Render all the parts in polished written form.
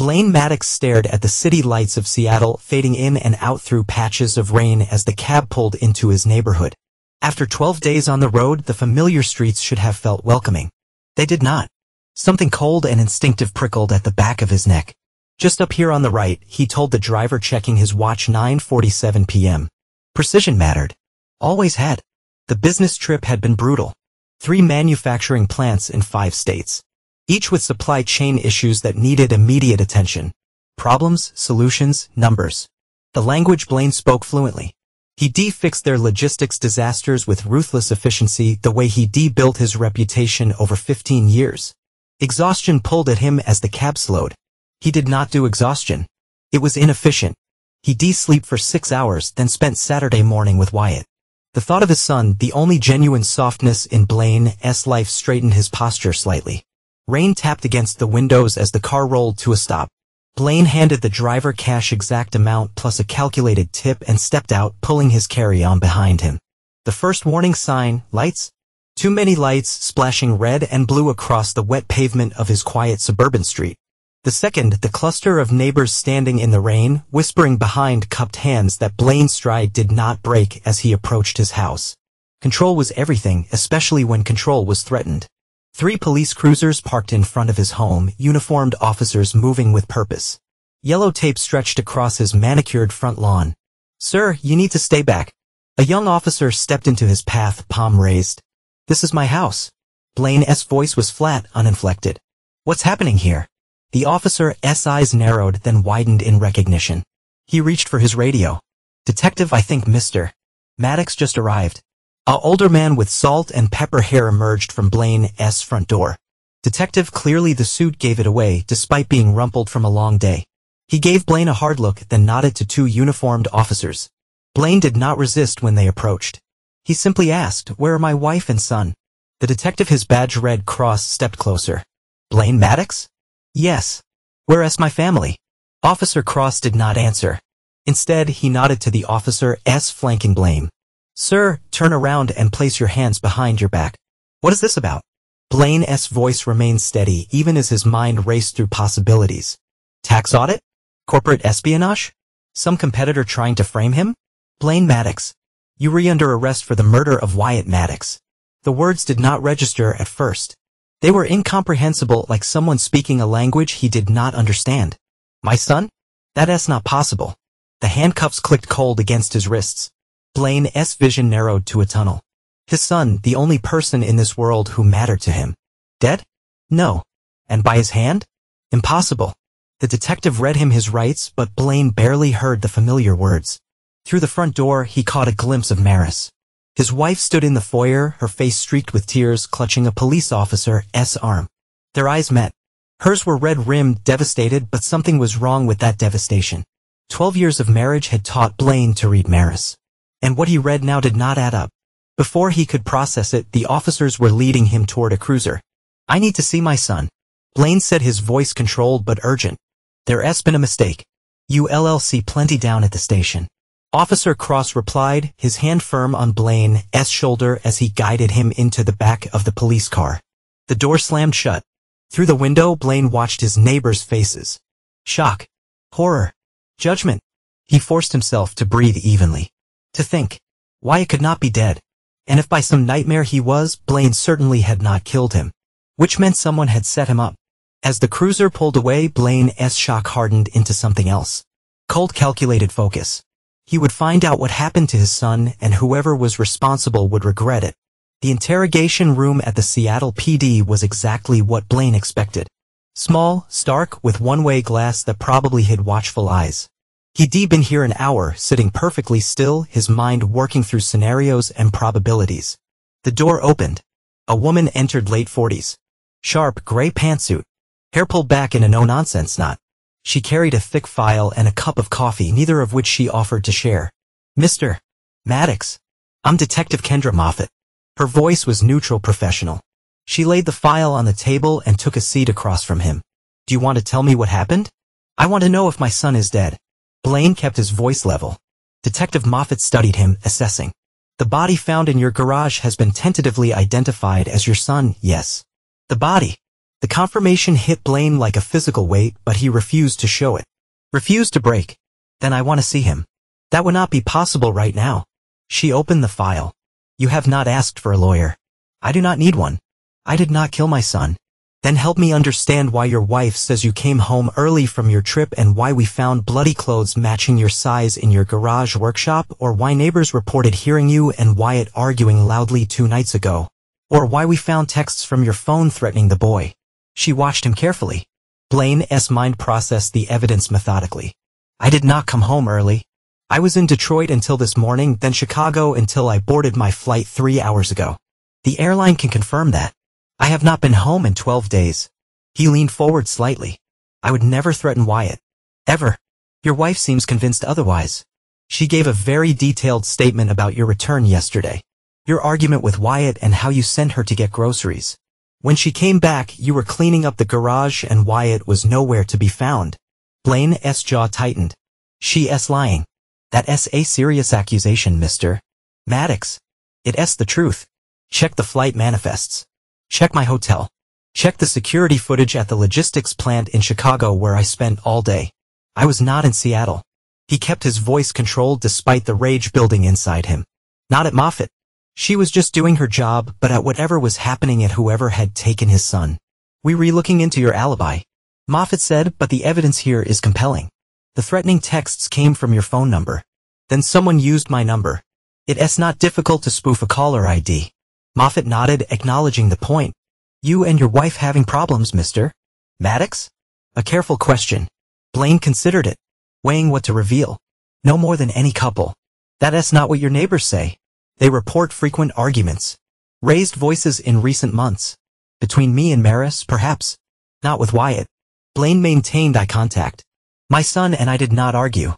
Blaine Maddox stared at the city lights of Seattle fading in and out through patches of rain as the cab pulled into his neighborhood. After 12 days on the road, the familiar streets should have felt welcoming. They did not. Something cold and instinctive prickled at the back of his neck. Just up here on the right, he told the driver, checking his watch. 9:47 p.m. Precision mattered. Always had. The business trip had been brutal. 3 manufacturing plants in 5 states. Each with supply chain issues that needed immediate attention. Problems, solutions, numbers. The language Blaine spoke fluently. He de-fixed their logistics disasters with ruthless efficiency, the way he de-built his reputation over 15 years. Exhaustion pulled at him as the cab slowed. He did not do exhaustion. It was inefficient. He de-slept for 6 hours, then spent Saturday morning with Wyatt. The thought of his son, the only genuine softness in Blaine's life, straightened his posture slightly. Rain tapped against the windows as the car rolled to a stop. Blaine handed the driver cash, exact amount plus a calculated tip, and stepped out, pulling his carry-on behind him. The first warning sign, lights? Too many lights, splashing red and blue across the wet pavement of his quiet suburban street. The second, the cluster of neighbors standing in the rain, whispering behind cupped hands that Blaine's stride did not break as he approached his house. Control was everything, especially when control was threatened. 3 police cruisers parked in front of his home, uniformed officers moving with purpose. Yellow tape stretched across his manicured front lawn. "Sir, you need to stay back." A young officer stepped into his path, palm raised. "This is my house." Blaine's voice was flat, uninflected. "What's happening here?" The officer's eyes narrowed, then widened in recognition. He reached for his radio. "Detective, I think Mr. Maddox just arrived." An older man with salt and pepper hair emerged from Blaine's front door. "Detective." Clearly the suit gave it away, despite being rumpled from a long day. He gave Blaine a hard look, then nodded to 2 uniformed officers. Blaine did not resist when they approached. He simply asked, "Where are my wife and son?" The detective, his badge red cross, stepped closer. "Blaine Maddox?" "Yes." "Where's my family?" Officer Cross did not answer. Instead, he nodded to the officer's flanking Blaine. "Sir, turn around and place your hands behind your back." "What is this about?" Blaine's voice remained steady, even as his mind raced through possibilities. Tax audit? Corporate espionage? Some competitor trying to frame him? "Blaine Maddox. You are under arrest for the murder of Wyatt Maddox." The words did not register at first. They were incomprehensible, like someone speaking a language he did not understand. "My son? That's not possible." The handcuffs clicked cold against his wrists. Blaine's vision narrowed to a tunnel. His son, the only person in this world who mattered to him. Dead? No. And by his hand? Impossible. The detective read him his rights, but Blaine barely heard the familiar words. Through the front door, he caught a glimpse of Maris. His wife stood in the foyer, her face streaked with tears, clutching a police officer's arm. Their eyes met. Hers were red-rimmed, devastated, but something was wrong with that devastation. 12 years of marriage had taught Blaine to read Maris. And what he read now did not add up. Before he could process it, the officers were leading him toward a cruiser. "I need to see my son," Blaine said, his voice controlled but urgent. "There's been a mistake. ULLC plenty down at the station." Officer Cross replied, his hand firm on Blaine's shoulder as he guided him into the back of the police car. The door slammed shut. Through the window, Blaine watched his neighbors' faces. Shock. Horror. Judgment. He forced himself to breathe evenly. To think. Wyatt could not be dead. And if by some nightmare he was, Blaine certainly had not killed him. Which meant someone had set him up. As the cruiser pulled away, Blaine's shock hardened into something else. Cold, calculated focus. He would find out what happened to his son, and whoever was responsible would regret it. The interrogation room at the Seattle PD was exactly what Blaine expected. Small, stark, with one-way glass that probably hid watchful eyes. He'd been here an hour, sitting perfectly still, his mind working through scenarios and probabilities. The door opened. A woman entered, late 40s. Sharp, gray pantsuit. Hair pulled back in a no-nonsense knot. She carried a thick file and a cup of coffee, neither of which she offered to share. "Mr. Maddox. I'm Detective Kendra Moffat." Her voice was neutral, professional. She laid the file on the table and took a seat across from him. "Do you want to tell me what happened?" "I want to know if my son is dead." Blaine kept his voice level. Detective Moffat studied him, assessing. "The body found in your garage has been tentatively identified as your son, yes." "The body?" The confirmation hit Blaine like a physical weight, but he refused to show it. Refused to break. Then I want to see him. That would not be possible right now. She opened the file. You have not asked for a lawyer. I do not need one. I did not kill my son. Then help me understand why your wife says you came home early from your trip and why we found bloody clothes matching your size in your garage workshop, or why neighbors reported hearing you and Wyatt arguing loudly 2 nights ago, or why we found texts from your phone threatening the boy. She watched him carefully. Blaine's mind processed the evidence methodically. I did not come home early. I was in Detroit until this morning, then Chicago until I boarded my flight 3 hours ago. The airline can confirm that. I have not been home in 12 days. He leaned forward slightly. I would never threaten Wyatt. Ever. Your wife seems convinced otherwise. She gave a very detailed statement about your return yesterday. Your argument with Wyatt and how you sent her to get groceries. When she came back, you were cleaning up the garage and Wyatt was nowhere to be found. Blaine's jaw tightened. She's lying. That's a serious accusation, Mr. Maddox. It's the truth. Check the flight manifests. Check my hotel. Check the security footage at the logistics plant in Chicago where I spent all day. I was not in Seattle. He kept his voice controlled despite the rage building inside him. Not at Moffat. She was just doing her job, but at whatever was happening at whoever had taken his son. We were looking into your alibi. Moffat said, but the evidence here is compelling. The threatening texts came from your phone number. Then someone used my number. It's not difficult to spoof a caller ID. Moffat nodded, acknowledging the point. You and your wife having problems, Mr. Maddox? A careful question. Blaine considered it, weighing what to reveal. No more than any couple. That's not what your neighbors say. They report frequent arguments. Raised voices in recent months. Between me and Maris, perhaps. Not with Wyatt. Blaine maintained eye contact. My son and I did not argue.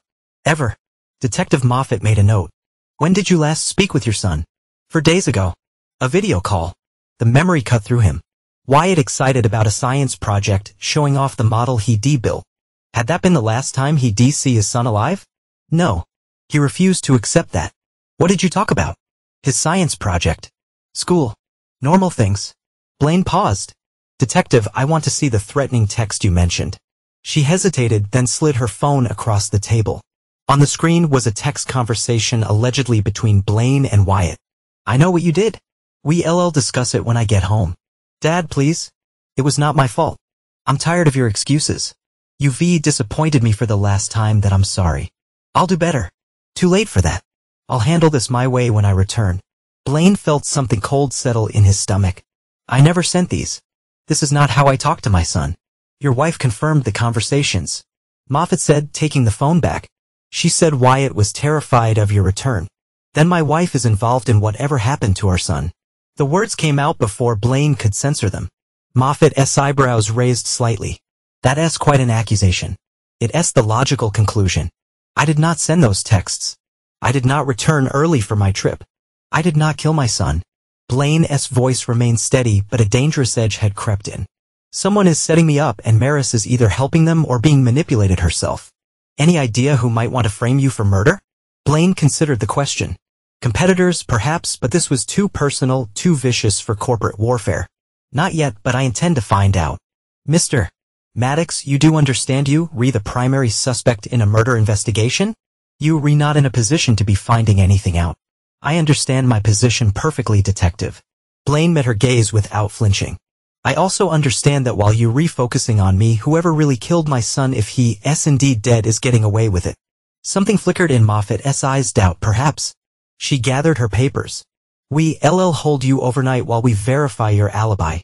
Ever. Detective Moffat made a note. When did you last speak with your son? 4 days ago. A video call. The memory cut through him. Wyatt excited about a science project showing off the model he built. Had that been the last time he see his son alive? No. He refused to accept that. What did you talk about? His science project. School. Normal things. Blaine paused. Detective, I want to see the threatening text you mentioned. She hesitated, then slid her phone across the table. On the screen was a text conversation allegedly between Blaine and Wyatt. I know what you did. We'll discuss it when I get home. Dad, please. It was not my fault. I'm tired of your excuses. You've disappointed me for the last time. That I'm sorry. I'll do better. Too late for that. I'll handle this my way when I return. Blaine felt something cold settle in his stomach. I never sent these. This is not how I talk to my son. Your wife confirmed the conversations. Moffat said, taking the phone back. She said Wyatt was terrified of your return. Then my wife is involved in whatever happened to our son. The words came out before Blaine could censor them. Moffat's eyebrows raised slightly. That's quite an accusation. It's the logical conclusion. I did not send those texts. I did not return early for my trip. I did not kill my son. Blaine's voice remained steady, but a dangerous edge had crept in. Someone is setting me up and Maris is either helping them or being manipulated herself. Any idea who might want to frame you for murder? Blaine considered the question. Competitors, perhaps, but this was too personal, too vicious for corporate warfare. Not yet, but I intend to find out. Mr. Maddox, you do understand you, the primary suspect in a murder investigation? You not in a position to be finding anything out. I understand my position perfectly, detective. Blaine met her gaze without flinching. I also understand that while you refocusing on me, whoever really killed my son, if he's indeed dead, is getting away with it. Something flickered in Moffat's eyes, doubt perhaps. She gathered her papers. We'll hold you overnight while we verify your alibi.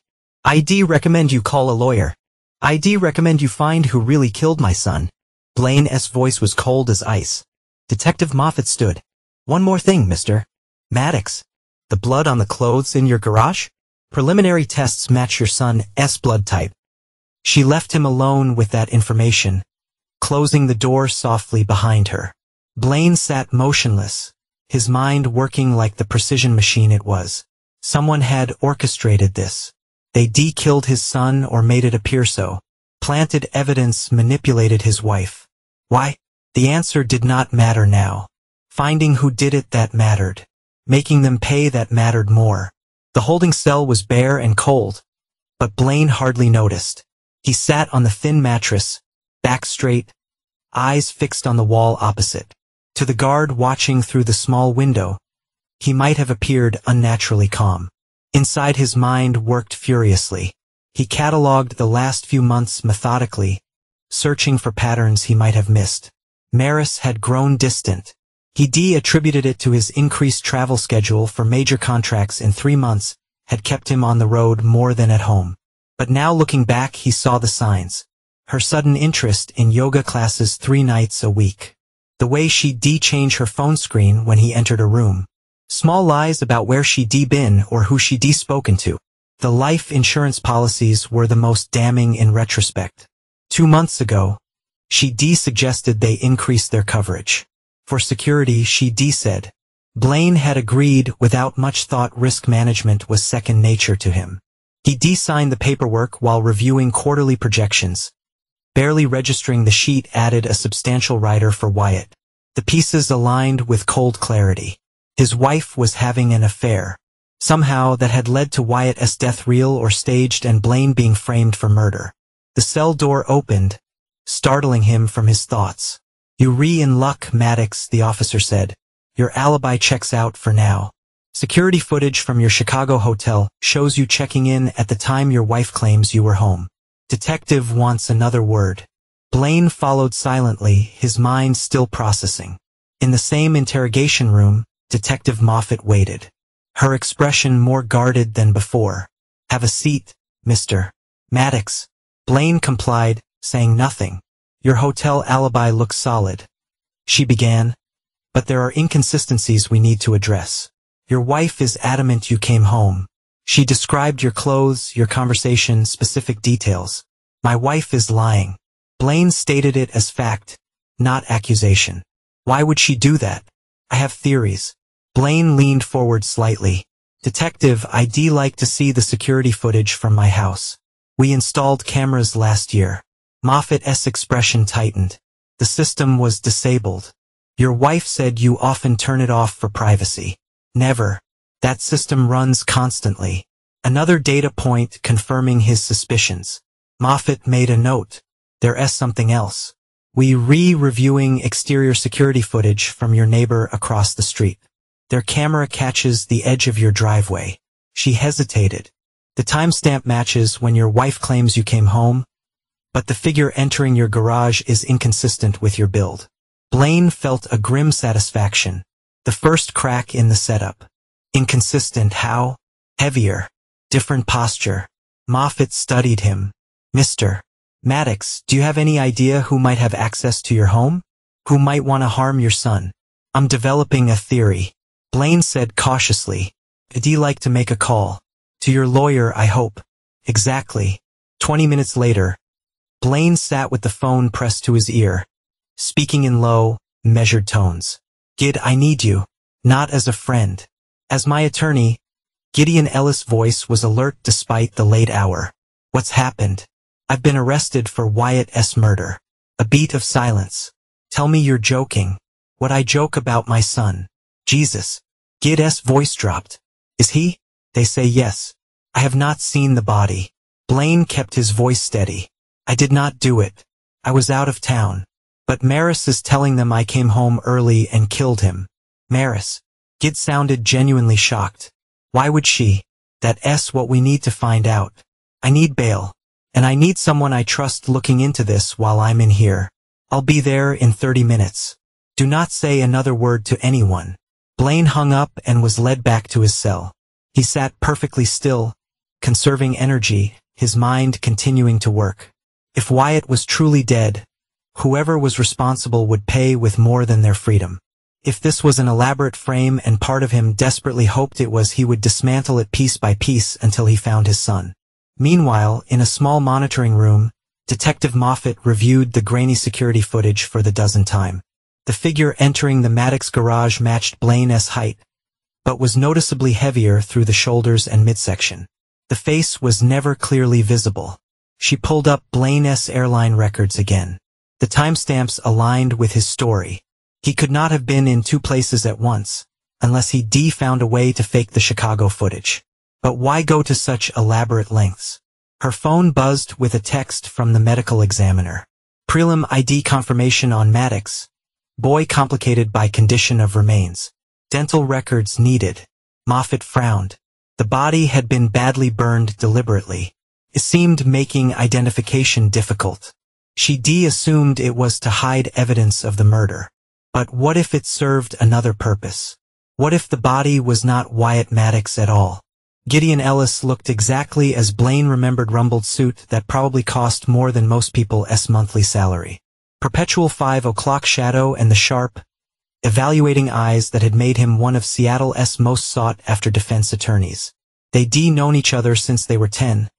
I'd recommend you call a lawyer. I'd recommend you find who really killed my son. Blaine's voice was cold as ice. Detective Moffat stood. One more thing, Mr. Maddox. The blood on the clothes in your garage? Preliminary tests match your son's blood type. She left him alone with that information, closing the door softly behind her. Blaine sat motionless, his mind working like the precision machine it was. Someone had orchestrated this. They killed his son or made it appear so. Planted evidence, manipulated his wife. Why? The answer did not matter now. Finding who did it, that mattered. Making them pay, that mattered more. The holding cell was bare and cold. but Blaine hardly noticed. He sat on the thin mattress, back straight, eyes fixed on the wall opposite. To the guard watching through the small window, he might have appeared unnaturally calm. Inside his mind worked furiously. He catalogued the last few months methodically, searching for patterns he might have missed. Maris had grown distant. He attributed it to his increased travel schedule for major contracts in 3 months, had kept him on the road more than at home. But now looking back he saw the signs. Her sudden interest in yoga classes 3 nights a week. The way she'd change her phone screen when he entered a room. Small lies about where she'd been or who she'd spoken to. The life insurance policies were the most damning in retrospect. 2 months ago, she'd suggested they increase their coverage. For security, she'd said. Blaine had agreed without much thought. Risk management was second nature to him. He signed the paperwork while reviewing quarterly projections. Barely registering the sheet added a substantial rider for Wyatt. The pieces aligned with cold clarity. His wife was having an affair. Somehow that had led to Wyatt's death, real or staged, and Blaine being framed for murder. The cell door opened, startling him from his thoughts. "You're in luck, Maddox," the officer said. "Your alibi checks out for now. Security footage from your Chicago hotel shows you checking in at the time your wife claims you were home. Detective wants another word." Blaine followed silently, his mind still processing. In the same interrogation room, Detective Moffat waited. Her expression more guarded than before. "Have a seat, Mr. Maddox." Blaine complied, saying nothing. "Your hotel alibi looks solid," she began, "but there are inconsistencies we need to address. Your wife is adamant you came home. She described your clothes, your conversation, specific details. My wife is lying." Blaine stated it as fact, not accusation. "Why would she do that?" "I have theories." Blaine leaned forward slightly. "Detective, I'd like to see the security footage from my house. We installed cameras last year." Moffat's expression tightened. "The system was disabled. Your wife said you often turn it off for privacy." "Never. That system runs constantly." Another data point confirming his suspicions. Moffat made a note. "There's something else. We reviewing exterior security footage from your neighbor across the street. Their camera catches the edge of your driveway." She hesitated. "The timestamp matches when your wife claims you came home, but the figure entering your garage is inconsistent with your build." Blaine felt a grim satisfaction. The first crack in the setup. Inconsistent how? Heavier. Different posture. Moffat studied him. "Mr. Maddox, do you have any idea who might have access to your home? Who might want to harm your son?" "I'm developing a theory," Blaine said cautiously. "I'd like to make a call. To your lawyer, I hope." "Exactly." 20 minutes later, Blaine sat with the phone pressed to his ear, speaking in low, measured tones. "Gid, I need you. Not as a friend. As my attorney." Gideon Ellis' voice was alert despite the late hour. "What's happened?" "I've been arrested for Wyatt's murder." A beat of silence. "Tell me you're joking." "What I joke about my son?" "Jesus." Gid's voice dropped. "Is he?" "They say yes. I have not seen the body." Blaine kept his voice steady. "I did not do it. I was out of town. But Maris is telling them I came home early and killed him." "Maris?" Gid sounded genuinely shocked. "Why would she?" "That's what we need to find out. I need bail. And I need someone I trust looking into this while I'm in here. I'll be there in 30 minutes. Do not say another word to anyone." Blaine hung up and was led back to his cell. He sat perfectly still, conserving energy, his mind continuing to work. If Wyatt was truly dead, whoever was responsible would pay with more than their freedom. If this was an elaborate frame and part of him desperately hoped it was, he would dismantle it piece by piece until he found his son. Meanwhile, in a small monitoring room, Detective Moffat reviewed the grainy security footage for the 10th time. The figure entering the Maddox garage matched Blaine's height, but was noticeably heavier through the shoulders and midsection. The face was never clearly visible. She pulled up Blaine's airline records again. The timestamps aligned with his story. He could not have been in 2 places at once, unless he found a way to fake the Chicago footage. But why go to such elaborate lengths? Her phone buzzed with a text from the medical examiner. Prelim ID confirmation on Maddox. Boy complicated by condition of remains. Dental records needed. Moffat frowned. The body had been badly burned deliberately. It seemed making identification difficult. She assumed it was to hide evidence of the murder. But what if it served another purpose? What if the body was not Wyatt Maddox at all? Gideon Ellis looked exactly as Blaine remembered, rumpled suit that probably cost more than most people's monthly salary. Perpetual 5 o'clock shadow and the sharp, evaluating eyes that had made him one of Seattle's most sought-after defense attorneys. They'd known each other since they were 10,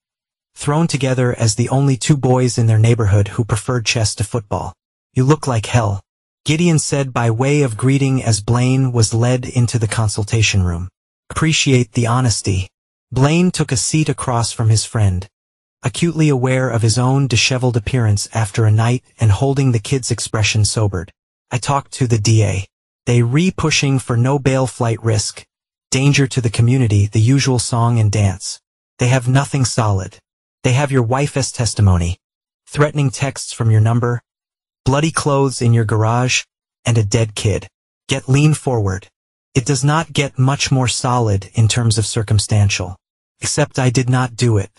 thrown together as the only two boys in their neighborhood who preferred chess to football. "You look like hell," Gideon said by way of greeting as Blaine was led into the consultation room. "Appreciate the honesty." Blaine took a seat across from his friend, acutely aware of his own disheveled appearance after a night and holding the kid's expression sobered. "I talked to the DA. They pushing for no bail, flight risk, danger to the community, the usual song and dance. They have nothing solid. They have your wife's testimony, threatening texts from your number, bloody clothes in your garage, and a dead kid. Lean forward. It does not get much more solid in terms of circumstantial. Except I did not do it.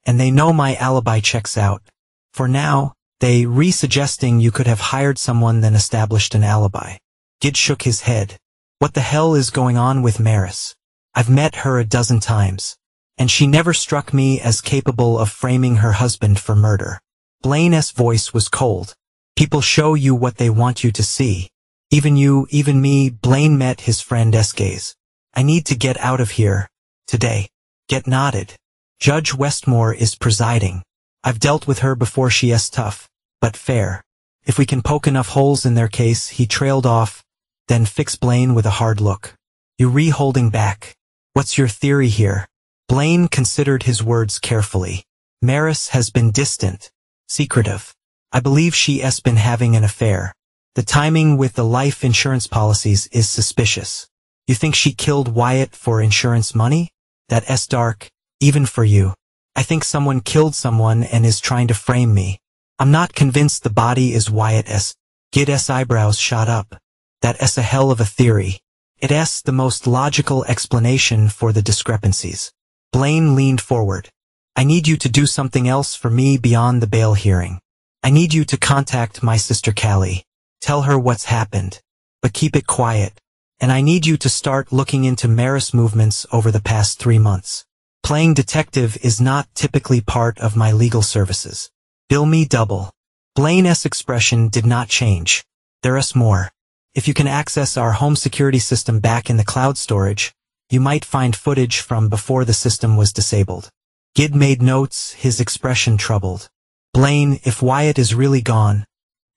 And they know my alibi checks out. For now, they suggesting you could have hired someone then established an alibi." Gid shook his head. "What the hell is going on with Maris? I've met her a dozen times, and she never struck me as capable of framing her husband for murder." Blaine's voice was cold. "People show you what they want you to see. Even you, even me." Blaine met his friend's gaze. "I need to get out of here. Today." Get nodded. "Judge Westmore is presiding. I've dealt with her before. She's tough, but fair. If we can poke enough holes in their case." He trailed off, then fixed Blaine with a hard look. "You holding back? What's your theory here?" Blaine considered his words carefully. "Maris has been distant, secretive. I believe she's been having an affair. The timing with the life insurance policies is suspicious. You think she killed Wyatt for insurance money? That's dark, even for you. I think someone killed someone and is trying to frame me. I'm not convinced the body is Wyatt's." Gid's eyebrows shot up. "That's a hell of a theory. It's the most logical explanation for the discrepancies." Blaine leaned forward. "I need you to do something else for me beyond the bail hearing. I need you to contact my sister Callie. Tell her what's happened, but keep it quiet. And I need you to start looking into Maris' movements over the past 3 months. Playing detective is not typically part of my legal services. Bill me double." Blaine's expression did not change. "There's more. If you can access our home security system back in the cloud storage, you might find footage from before the system was disabled." Gid made notes, his expression troubled. "Blaine, if Wyatt is really gone,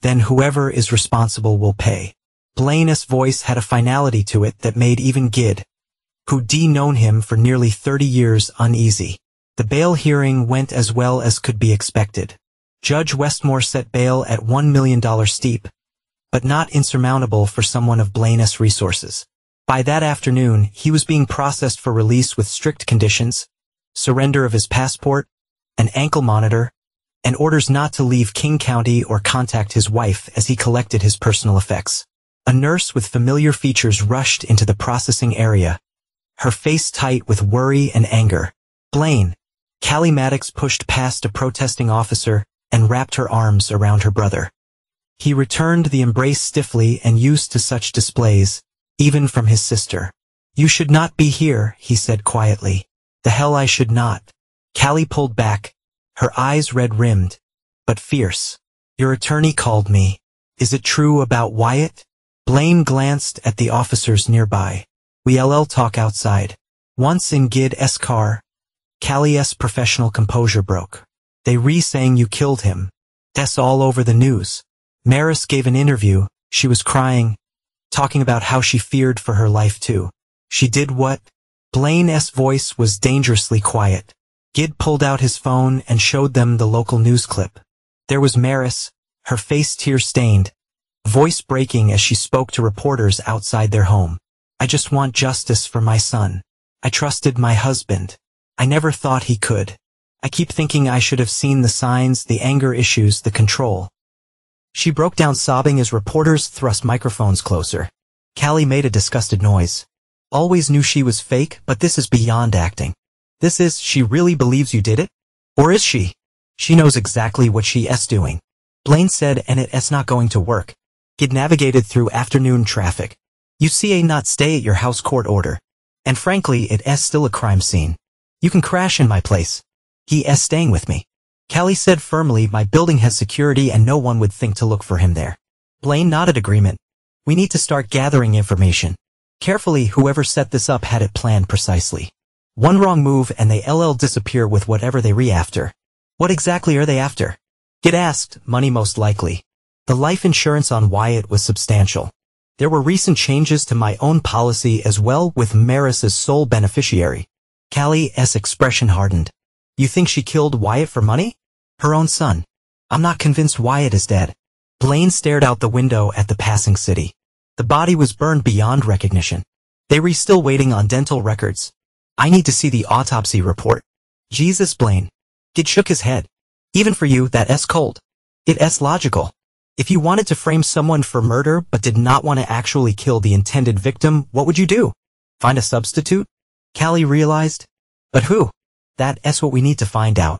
then whoever is responsible will pay." Blaine's voice had a finality to it that made even Gid, who'd known him for nearly 30 years, uneasy. The bail hearing went as well as could be expected. Judge Westmore set bail at $1 million steep, but not insurmountable for someone of Blaine's resources. By that afternoon, he was being processed for release with strict conditions, surrender of his passport, an ankle monitor, and orders not to leave King County or contact his wife as he collected his personal effects. A nurse with familiar features rushed into the processing area, her face tight with worry and anger. "Blaine." Callie Maddox pushed past a protesting officer and wrapped her arms around her brother. He returned the embrace stiffly and used to such displays, even from his sister. "You should not be here," he said quietly. "The hell I should not." Callie pulled back, her eyes red-rimmed, but fierce. "Your attorney called me. Is it true about Wyatt?" Blaine glanced at the officers nearby. "We'll talk outside." Once in Gid's car, Callie's professional composure broke. "They saying you killed him. That's all over the news. Maris gave an interview. She was crying, talking about how she feared for her life too." "She did what?" Blaine's voice was dangerously quiet. Gid pulled out his phone and showed them the local news clip. There was Maris, her face tear-stained, voice breaking as she spoke to reporters outside their home. "I just want justice for my son. I trusted my husband. I never thought he could." I keep thinking I should have seen the signs, the anger issues, the control. She broke down sobbing as reporters thrust microphones closer. Callie made a disgusted noise. Always knew she was fake, but this is beyond acting. She really believes you did it? Or is she? She knows exactly what she's doing. Blaine said, and it's not going to work. Get navigated through afternoon traffic. You see not stay at your house court order. And frankly, it's still a crime scene. You can crash in my place. He's staying with me. Callie said firmly, my building has security and no one would think to look for him there. Blaine nodded agreement. We need to start gathering information. Carefully, whoever set this up had it planned precisely. One wrong move and they'll disappear with whatever they after. What exactly are they after? Get asked, money most likely. The life insurance on Wyatt was substantial. There were recent changes to my own policy as well, with Maris as sole beneficiary. Callie's expression hardened. You think she killed Wyatt for money? Her own son. I'm not convinced Wyatt is dead. Blaine stared out the window at the passing city. The body was burned beyond recognition. They were still waiting on dental records. I need to see the autopsy report. Jesus, Blaine. Gid shook his head. Even for you, that's cold. It's logical. If you wanted to frame someone for murder but did not want to actually kill the intended victim, what would you do? Find a substitute? Callie realized. But who? That's what we need to find out.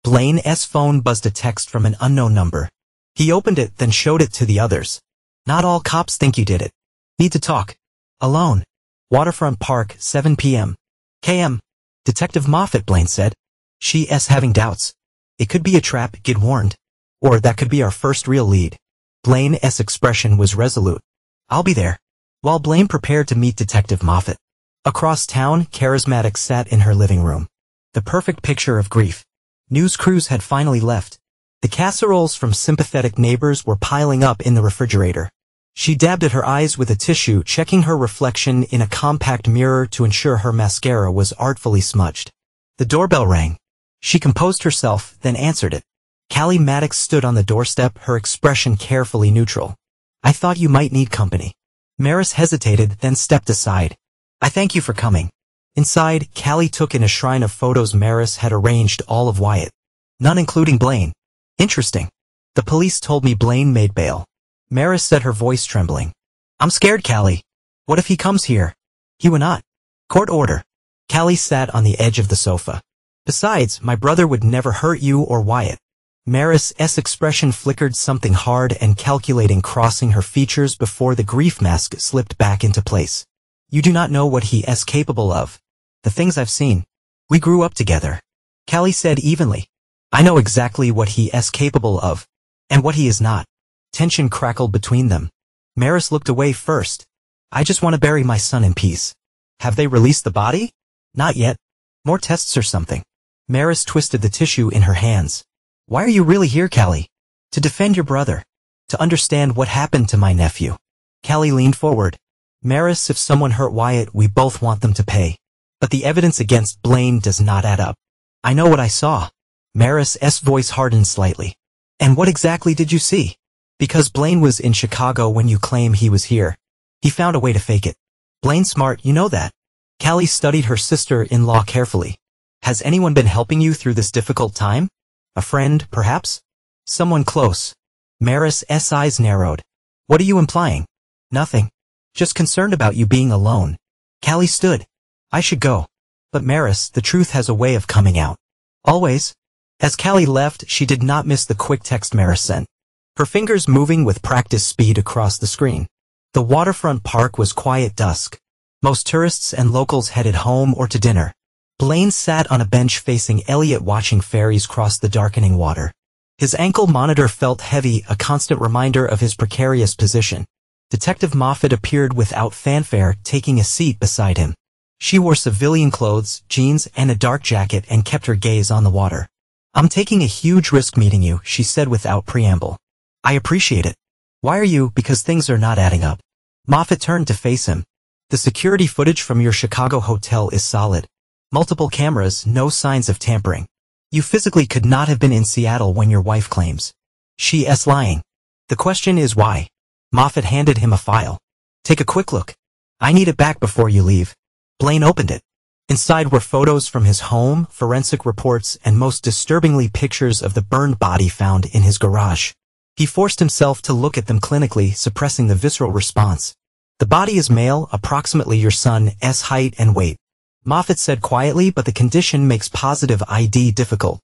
Blaine's phone buzzed a text from an unknown number. He opened it, then showed it to the others. Not all cops think you did it. Need to talk. Alone. Waterfront Park, 7 p.m. KM. Detective Moffat, Blaine said. She's having doubts. It could be a trap, Gid warned. Or that could be our first real lead. Blaine's expression was resolute. I'll be there. While Blaine prepared to meet Detective Moffat. Across town, Charismatic sat in her living room. The perfect picture of grief. News crews had finally left. The casseroles from sympathetic neighbors were piling up in the refrigerator. She dabbed at her eyes with a tissue, checking her reflection in a compact mirror to ensure her mascara was artfully smudged. The doorbell rang. She composed herself, then answered it. Callie Maddox stood on the doorstep, her expression carefully neutral. I thought you might need company. Maris hesitated, then stepped aside. I thank you for coming. Inside, Callie took in a shrine of photos Maris had arranged, all of Wyatt. None including Blaine. Interesting. The police told me Blaine made bail. Maris said, her voice trembling. I'm scared, Callie. What if he comes here? He will not. Court order. Callie sat on the edge of the sofa. Besides, my brother would never hurt you or Wyatt. Maris's expression flickered, something hard and calculating crossing her features before the grief mask slipped back into place. You do not know what he is capable of. The things I've seen. We grew up together. Callie said evenly. I know exactly what he is capable of. And what he is not. Tension crackled between them. Maris looked away first. I just want to bury my son in peace. Have they released the body? Not yet. More tests or something. Maris twisted the tissue in her hands. Why are you really here, Callie? To defend your brother. To understand what happened to my nephew. Callie leaned forward. Maris, if someone hurt Wyatt, we both want them to pay. But the evidence against Blaine does not add up. I know what I saw. Maris's voice hardened slightly. And what exactly did you see? Because Blaine was in Chicago when you claim he was here. He found a way to fake it. Blaine's smart, you know that. Callie studied her sister-in-law carefully. Has anyone been helping you through this difficult time? A friend, perhaps? Someone close. Maris's eyes narrowed. What are you implying? Nothing. Just concerned about you being alone. Callie stood. I should go. But Maris, the truth has a way of coming out. Always. As Callie left, she did not miss the quick text Maris sent. Her fingers moving with practice speed across the screen. The waterfront park was quiet dusk. Most tourists and locals headed home or to dinner. Blaine sat on a bench facing Elliot, watching ferries cross the darkening water. His ankle monitor felt heavy, a constant reminder of his precarious position. Detective Moffat appeared without fanfare, taking a seat beside him. She wore civilian clothes, jeans, and a dark jacket and kept her gaze on the water. I'm taking a huge risk meeting you, she said without preamble. I appreciate it. Why are you? Because things are not adding up. Moffat turned to face him. The security footage from your Chicago hotel is solid. Multiple cameras, no signs of tampering. You physically could not have been in Seattle when your wife claims. She is lying. The question is why? Moffat handed him a file. Take a quick look. I need it back before you leave. Blaine opened it. Inside were photos from his home, forensic reports, and most disturbingly pictures of the burned body found in his garage. He forced himself to look at them clinically, suppressing the visceral response. The body is male, approximately your son's height and weight. Moffat said quietly, but the condition makes positive ID difficult.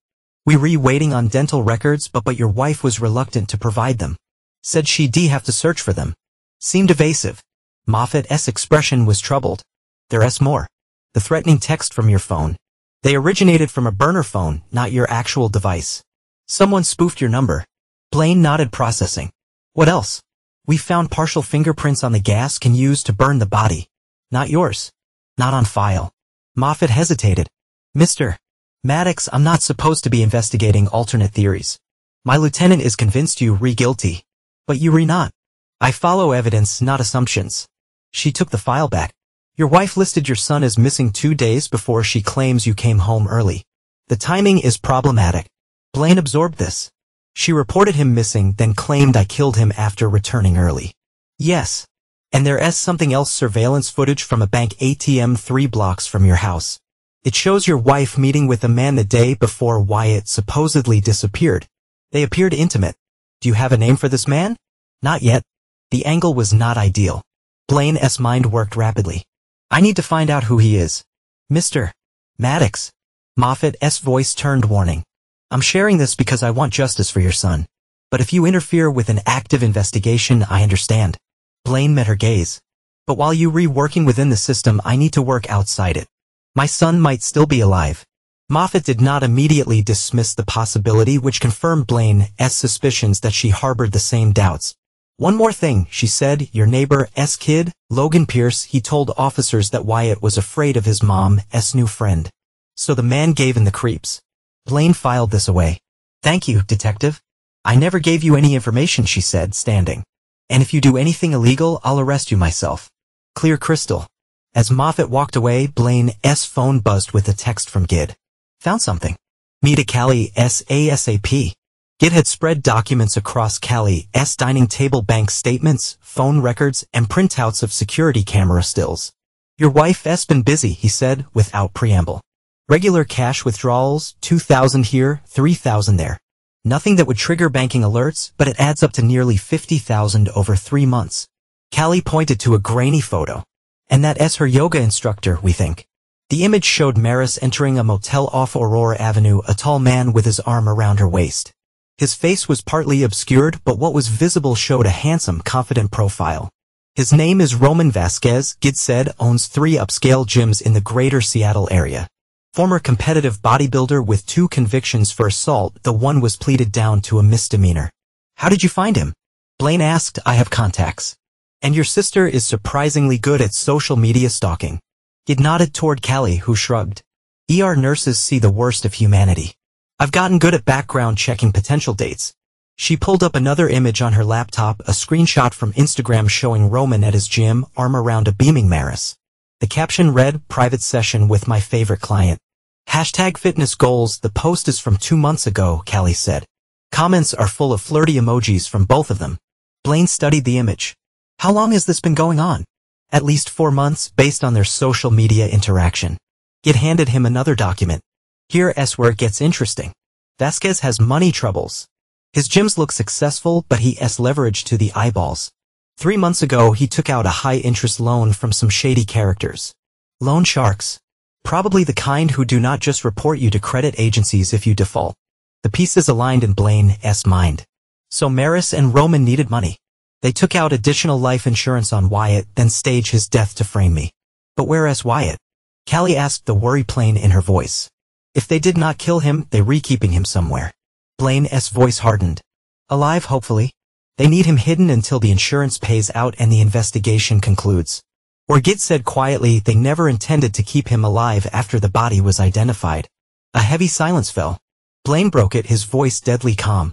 We waiting on dental records, but your wife was reluctant to provide them. Said she'd have to search for them. Seemed evasive. Moffat's expression was troubled. There's more. The threatening text from your phone. They originated from a burner phone, not your actual device. Someone spoofed your number. Blaine nodded, processing. What else? We found partial fingerprints on the gas can use to burn the body. Not yours. Not on file. Moffat hesitated. Mr. Maddox, I'm not supposed to be investigating alternate theories. My lieutenant is convinced you guilty. But you not. I follow evidence, not assumptions. She took the file back. Your wife listed your son as missing 2 days before she claims you came home early. The timing is problematic. Blaine absorbed this. She reported him missing, then claimed I killed him after returning early. Yes. And there's something else, surveillance footage from a bank ATM 3 blocks from your house. It shows your wife meeting with a man the day before Wyatt supposedly disappeared. They appeared intimate. Do you have a name for this man? Not yet. The angle was not ideal. Blaine's mind worked rapidly. I need to find out who he is. Mr. Maddox. Moffat's voice turned warning. I'm sharing this because I want justice for your son. But if you interfere with an active investigation, I understand. Blaine met her gaze. But while you working within the system, I need to work outside it. My son might still be alive. Moffat did not immediately dismiss the possibility, which confirmed Blaine's suspicions that she harbored the same doubts. One more thing, she said, your neighbor's kid, Logan Pierce, he told officers that Wyatt was afraid of his mom's new friend. So the man gave in the creeps. Blaine filed this away. Thank you, detective. I never gave you any information, she said, standing. And if you do anything illegal, I'll arrest you myself. Clear crystal. As Moffat walked away, Blaine's phone buzzed with a text from Gid. Found something. Meet a Callie's ASAP. Gid had spread documents across Callie's dining table, bank statements, phone records, and printouts of security camera stills. Your wife's been busy, he said, without preamble. Regular cash withdrawals, $2,000 here, $3,000 there. Nothing that would trigger banking alerts, but it adds up to nearly $50,000 over 3 months. Callie pointed to a grainy photo. And that's her yoga instructor, we think. The image showed Maris entering a motel off Aurora Avenue, a tall man with his arm around her waist. His face was partly obscured, but what was visible showed a handsome, confident profile. His name is Roman Vasquez, Gid said, owns 3 upscale gyms in the greater Seattle area. Former competitive bodybuilder with 2 convictions for assault, the one was pleaded down to a misdemeanor. How did you find him? Blaine asked. I have contacts. And your sister is surprisingly good at social media stalking. Gid nodded toward Callie, who shrugged. ER nurses see the worst of humanity. I've gotten good at background checking potential dates. She pulled up another image on her laptop, a screenshot from Instagram showing Roman at his gym, arm around a beaming Maris. The caption read, private session with my favorite client. #fitness goals. The post is from 2 months ago, Callie said. Comments are full of flirty emojis from both of them. Blaine studied the image. How long has this been going on? At least 4 months, based on their social media interaction. Gid handed him another document. Here's where it gets interesting. Vasquez has money troubles. His gyms look successful, but he has leverage to the eyeballs. 3 months ago, he took out a high-interest loan from some shady characters. Loan sharks. Probably the kind who do not just report you to credit agencies if you default. The pieces aligned in Blaine's mind. So Maris and Roman needed money. They took out additional life insurance on Wyatt, then staged his death to frame me. But where's Wyatt? Callie asked, the worry plain in her voice. If they did not kill him, they keeping him somewhere. Blaine's voice hardened. Alive, hopefully. They need him hidden until the insurance pays out and the investigation concludes. Or Gid said quietly, they never intended to keep him alive after the body was identified. A heavy silence fell. Blaine broke it, his voice deadly calm.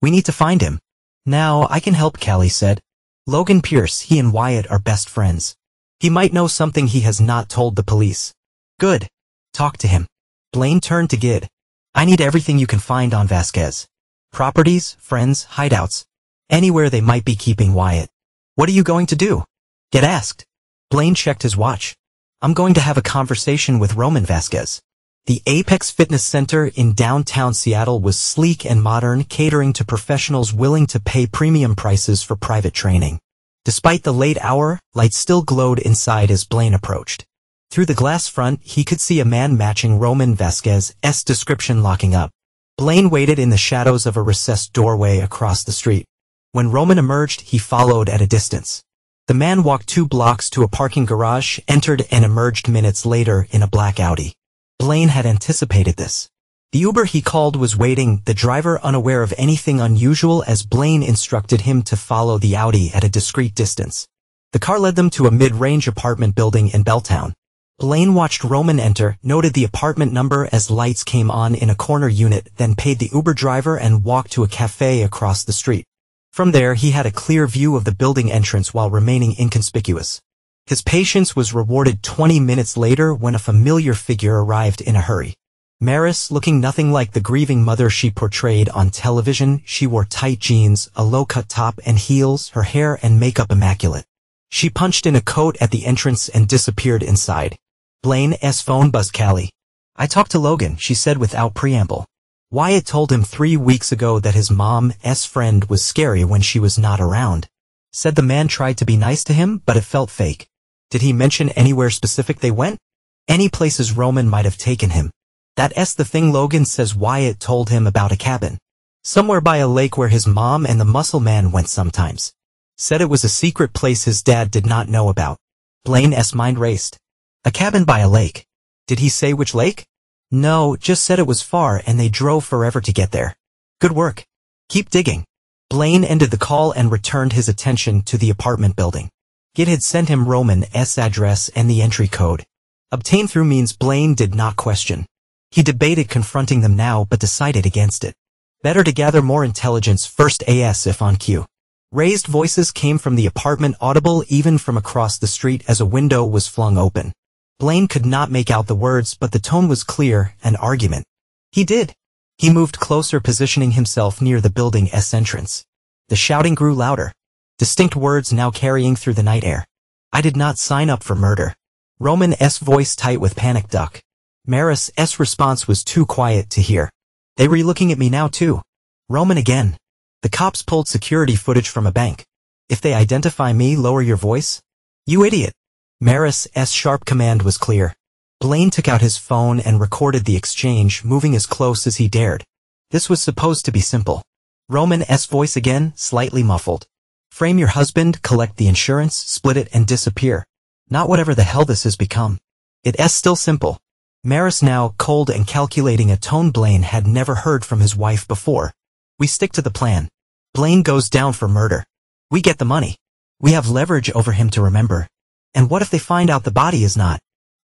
We need to find him. Now, I can help, Callie said. Logan Pierce, he and Wyatt are best friends. He might know something he has not told the police. Good. Talk to him. Blaine turned to Gid. I need everything you can find on Vasquez. Properties, friends, hideouts. Anywhere they might be keeping Wyatt. What are you going to do? Gid asked. Blaine checked his watch. I'm going to have a conversation with Roman Vasquez. The Apex Fitness Center in downtown Seattle was sleek and modern, catering to professionals willing to pay premium prices for private training. Despite the late hour, lights still glowed inside as Blaine approached. Through the glass front, he could see a man matching Roman Vasquez's description locking up. Blaine waited in the shadows of a recessed doorway across the street. When Roman emerged, he followed at a distance. The man walked 2 blocks to a parking garage, entered and emerged minutes later in a black Audi. Blaine had anticipated this. The Uber he called was waiting, the driver unaware of anything unusual as Blaine instructed him to follow the Audi at a discreet distance. The car led them to a mid-range apartment building in Belltown. Blaine watched Roman enter, noted the apartment number as lights came on in a corner unit, then paid the Uber driver and walked to a cafe across the street. From there, he had a clear view of the building entrance while remaining inconspicuous. His patience was rewarded 20 minutes later when a familiar figure arrived in a hurry. Maris, looking nothing like the grieving mother she portrayed on television, she wore tight jeans, a low-cut top and heels, her hair and makeup immaculate. She punched in a coat at the entrance and disappeared inside. Blaine's phone buzzed. Callie. I talked to Logan, she said without preamble. Wyatt told him 3 weeks ago that his mom's friend was scary when she was not around. Said the man tried to be nice to him, but it felt fake. Did he mention anywhere specific they went? Any places Roman might have taken him. That's the thing. Logan says Wyatt told him about a cabin. Somewhere by a lake where his mom and the muscle man went sometimes. Said it was a secret place his dad did not know about. Blaine's mind raced. A cabin by a lake. Did he say which lake? No, just said it was far and they drove forever to get there. Good work. Keep digging. Blaine ended the call and returned his attention to the apartment building. Git had sent him Roman's address and the entry code. Obtained through means Blaine did not question. He debated confronting them now but decided against it. Better to gather more intelligence first as if on cue. Raised voices came from the apartment, audible even from across the street as a window was flung open. Blaine could not make out the words, but the tone was clear, an argument. He did. He moved closer, positioning himself near the building's entrance. The shouting grew louder. Distinct words now carrying through the night air. I did not sign up for murder. Roman's voice tight with panic. Duck. Maris's response was too quiet to hear. They were looking at me now too. Roman again. The cops pulled security footage from a bank. If they identify me, lower your voice. You idiot. Maris's sharp command was clear. Blaine took out his phone and recorded the exchange, moving as close as he dared. This was supposed to be simple. Roman's voice again, slightly muffled. Frame your husband, collect the insurance, split it and disappear. Not whatever the hell this has become. It's still simple. Maris now, cold and calculating, a tone Blaine had never heard from his wife before. We stick to the plan. Blaine goes down for murder. We get the money. We have leverage over him to remember. And what if they find out the body is not?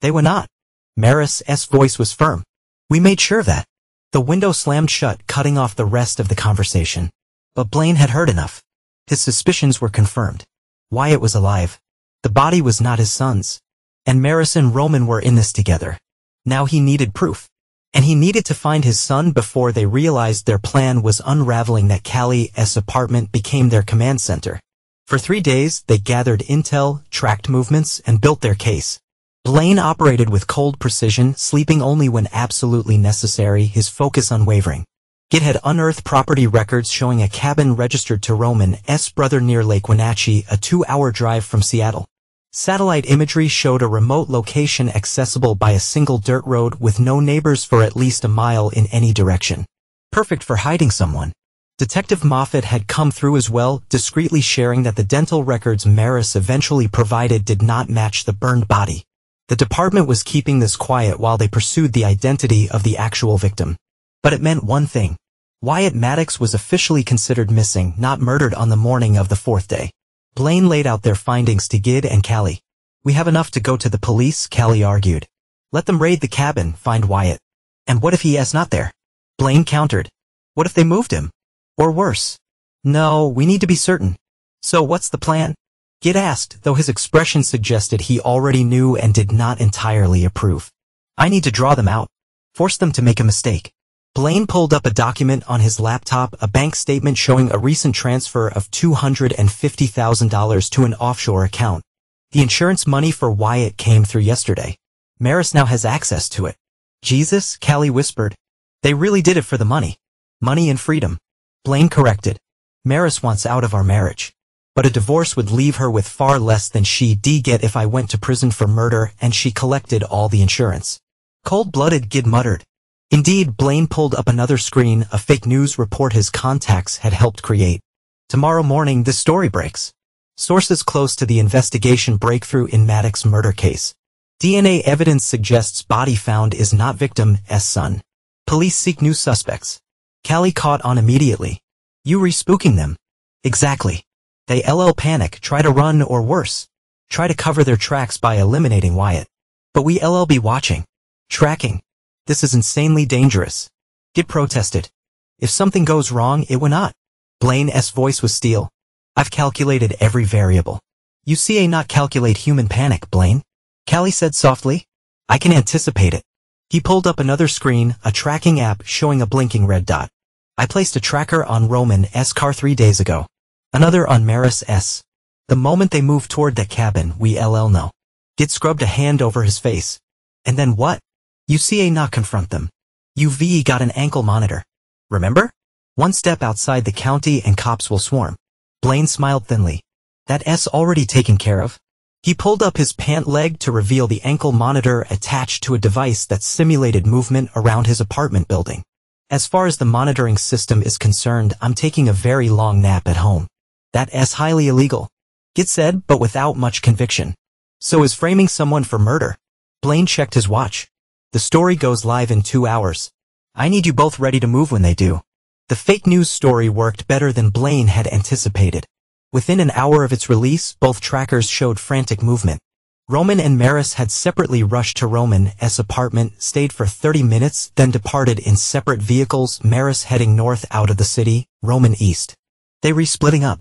They were not. Maris's voice was firm. We made sure of that. The window slammed shut, cutting off the rest of the conversation. But Blaine had heard enough. His suspicions were confirmed. Wyatt was alive. The body was not his son's. And Maris and Roman were in this together. Now he needed proof. And he needed to find his son before they realized their plan was unraveling, that Callie's apartment became their command center. For 3 days, they gathered intel, tracked movements, and built their case. Blaine operated with cold precision, sleeping only when absolutely necessary, his focus unwavering. Git had unearthed property records showing a cabin registered to Roman's brother near Lake Wenatchee, a 2-hour drive from Seattle. Satellite imagery showed a remote location accessible by a single dirt road with no neighbors for at least a mile in any direction. Perfect for hiding someone. Detective Moffat had come through as well, discreetly sharing that the dental records Maris eventually provided did not match the burned body. The department was keeping this quiet while they pursued the identity of the actual victim. But it meant one thing. Wyatt Maddox was officially considered missing, not murdered, on the morning of the 4th day. Blaine laid out their findings to Gid and Callie. We have enough to go to the police, Callie argued. Let them raid the cabin, find Wyatt. And what if he is not there? Blaine countered. What if they moved him? Or worse? No, we need to be certain. So what's the plan? Gid asked, though his expression suggested he already knew and did not entirely approve. I need to draw them out. Force them to make a mistake. Blaine pulled up a document on his laptop, a bank statement showing a recent transfer of $250,000 to an offshore account. The insurance money for Wyatt came through yesterday. Maris now has access to it. Jesus, Callie whispered. They really did it for the money. Money and freedom. Blaine corrected. Maris wants out of our marriage. But a divorce would leave her with far less than she'd get if I went to prison for murder and she collected all the insurance. Cold-blooded, Gid muttered. Indeed, Blaine pulled up another screen, a fake news report his contacts had helped create. Tomorrow morning, the story breaks. Sources close to the investigation breakthrough in Maddox's murder case. DNA evidence suggests body found is not victim's son. Police seek new suspects. Callie caught on immediately. You re-spooking them. Exactly. They panic, try to run or worse. Try to cover their tracks by eliminating Wyatt. But we be watching. Tracking. This is insanely dangerous. Gid protested. If something goes wrong, it will not. Blaine's voice was steel. I've calculated every variable. You not calculate human panic, Blaine. Callie said softly. I can anticipate it. He pulled up another screen, a tracking app showing a blinking red dot. I placed a tracker on Roman's car 3 days ago. Another on Maris's. The moment they moved toward that cabin, we know. Gid scrubbed a hand over his face. And then what? You not confront them. You've got an ankle monitor. Remember? One step outside the county and cops will swarm. Blaine smiled thinly. That's already taken care of. He pulled up his pant leg to reveal the ankle monitor attached to a device that simulated movement around his apartment building. As far as the monitoring system is concerned, I'm taking a very long nap at home. That's highly illegal. Gid said, but without much conviction. So is framing someone for murder. Blaine checked his watch. The story goes live in 2 hours. I need you both ready to move when they do. The fake news story worked better than Blaine had anticipated. Within an hour of its release, both trackers showed frantic movement. Roman and Maris had separately rushed to Roman's apartment, stayed for 30 minutes, then departed in separate vehicles, Maris heading north out of the city, Roman east. They re-splitting up.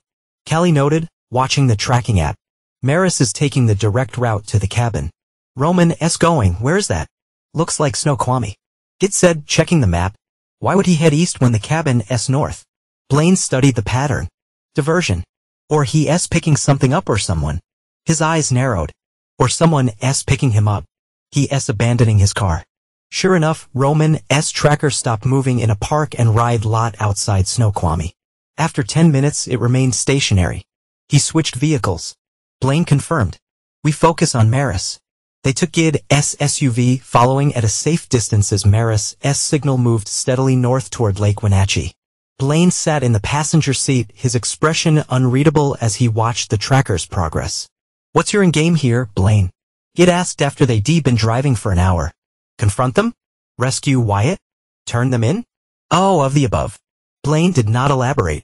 Callie noted, watching the tracking app. Maris is taking the direct route to the cabin. Roman's going, where's that? Looks like Snoqualmie. Gid said, checking the map. Why would he head east when the cabin's north? Blaine studied the pattern. Diversion. Or he's picking something up or someone. His eyes narrowed. Or someone's picking him up. He's abandoning his car. Sure enough, Roman's tracker stopped moving in a park and ride lot outside Snoqualmie. After 10 minutes, it remained stationary. He switched vehicles. Blaine confirmed. We focus on Maris. They took Gid's SUV, following at a safe distance as Maris's signal moved steadily north toward Lake Wenatchee. Blaine sat in the passenger seat, his expression unreadable as he watched the tracker's progress. What's your endgame here, Blaine? Gid asked after they'd been driving for an hour. Confront them? Rescue Wyatt? Turn them in? Oh, of the above. Blaine did not elaborate.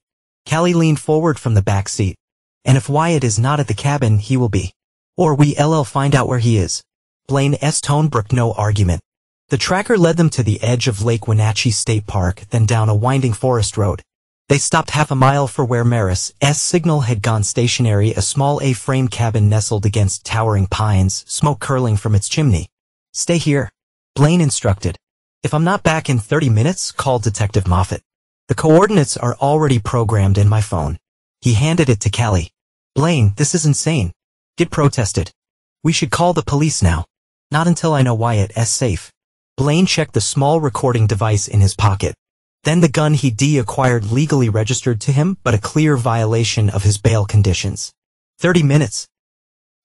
Callie leaned forward from the back seat. And if Wyatt is not at the cabin, he will be. Or we'll find out where he is. Blaine's tone brooked no argument. The tracker led them to the edge of Lake Wenatchee State Park, then down a winding forest road. They stopped half a mile for where Maris's signal had gone stationary, a small A-frame cabin nestled against towering pines, smoke curling from its chimney. Stay here, Blaine instructed. If I'm not back in 30 minutes, call Detective Moffat. The coordinates are already programmed in my phone. He handed it to Callie. Blaine, this is insane. Gid protested. We should call the police now. Not until I know Wyatt's safe. Blaine checked the small recording device in his pocket. Then the gun he'd acquired legally registered to him, but a clear violation of his bail conditions. 30 minutes.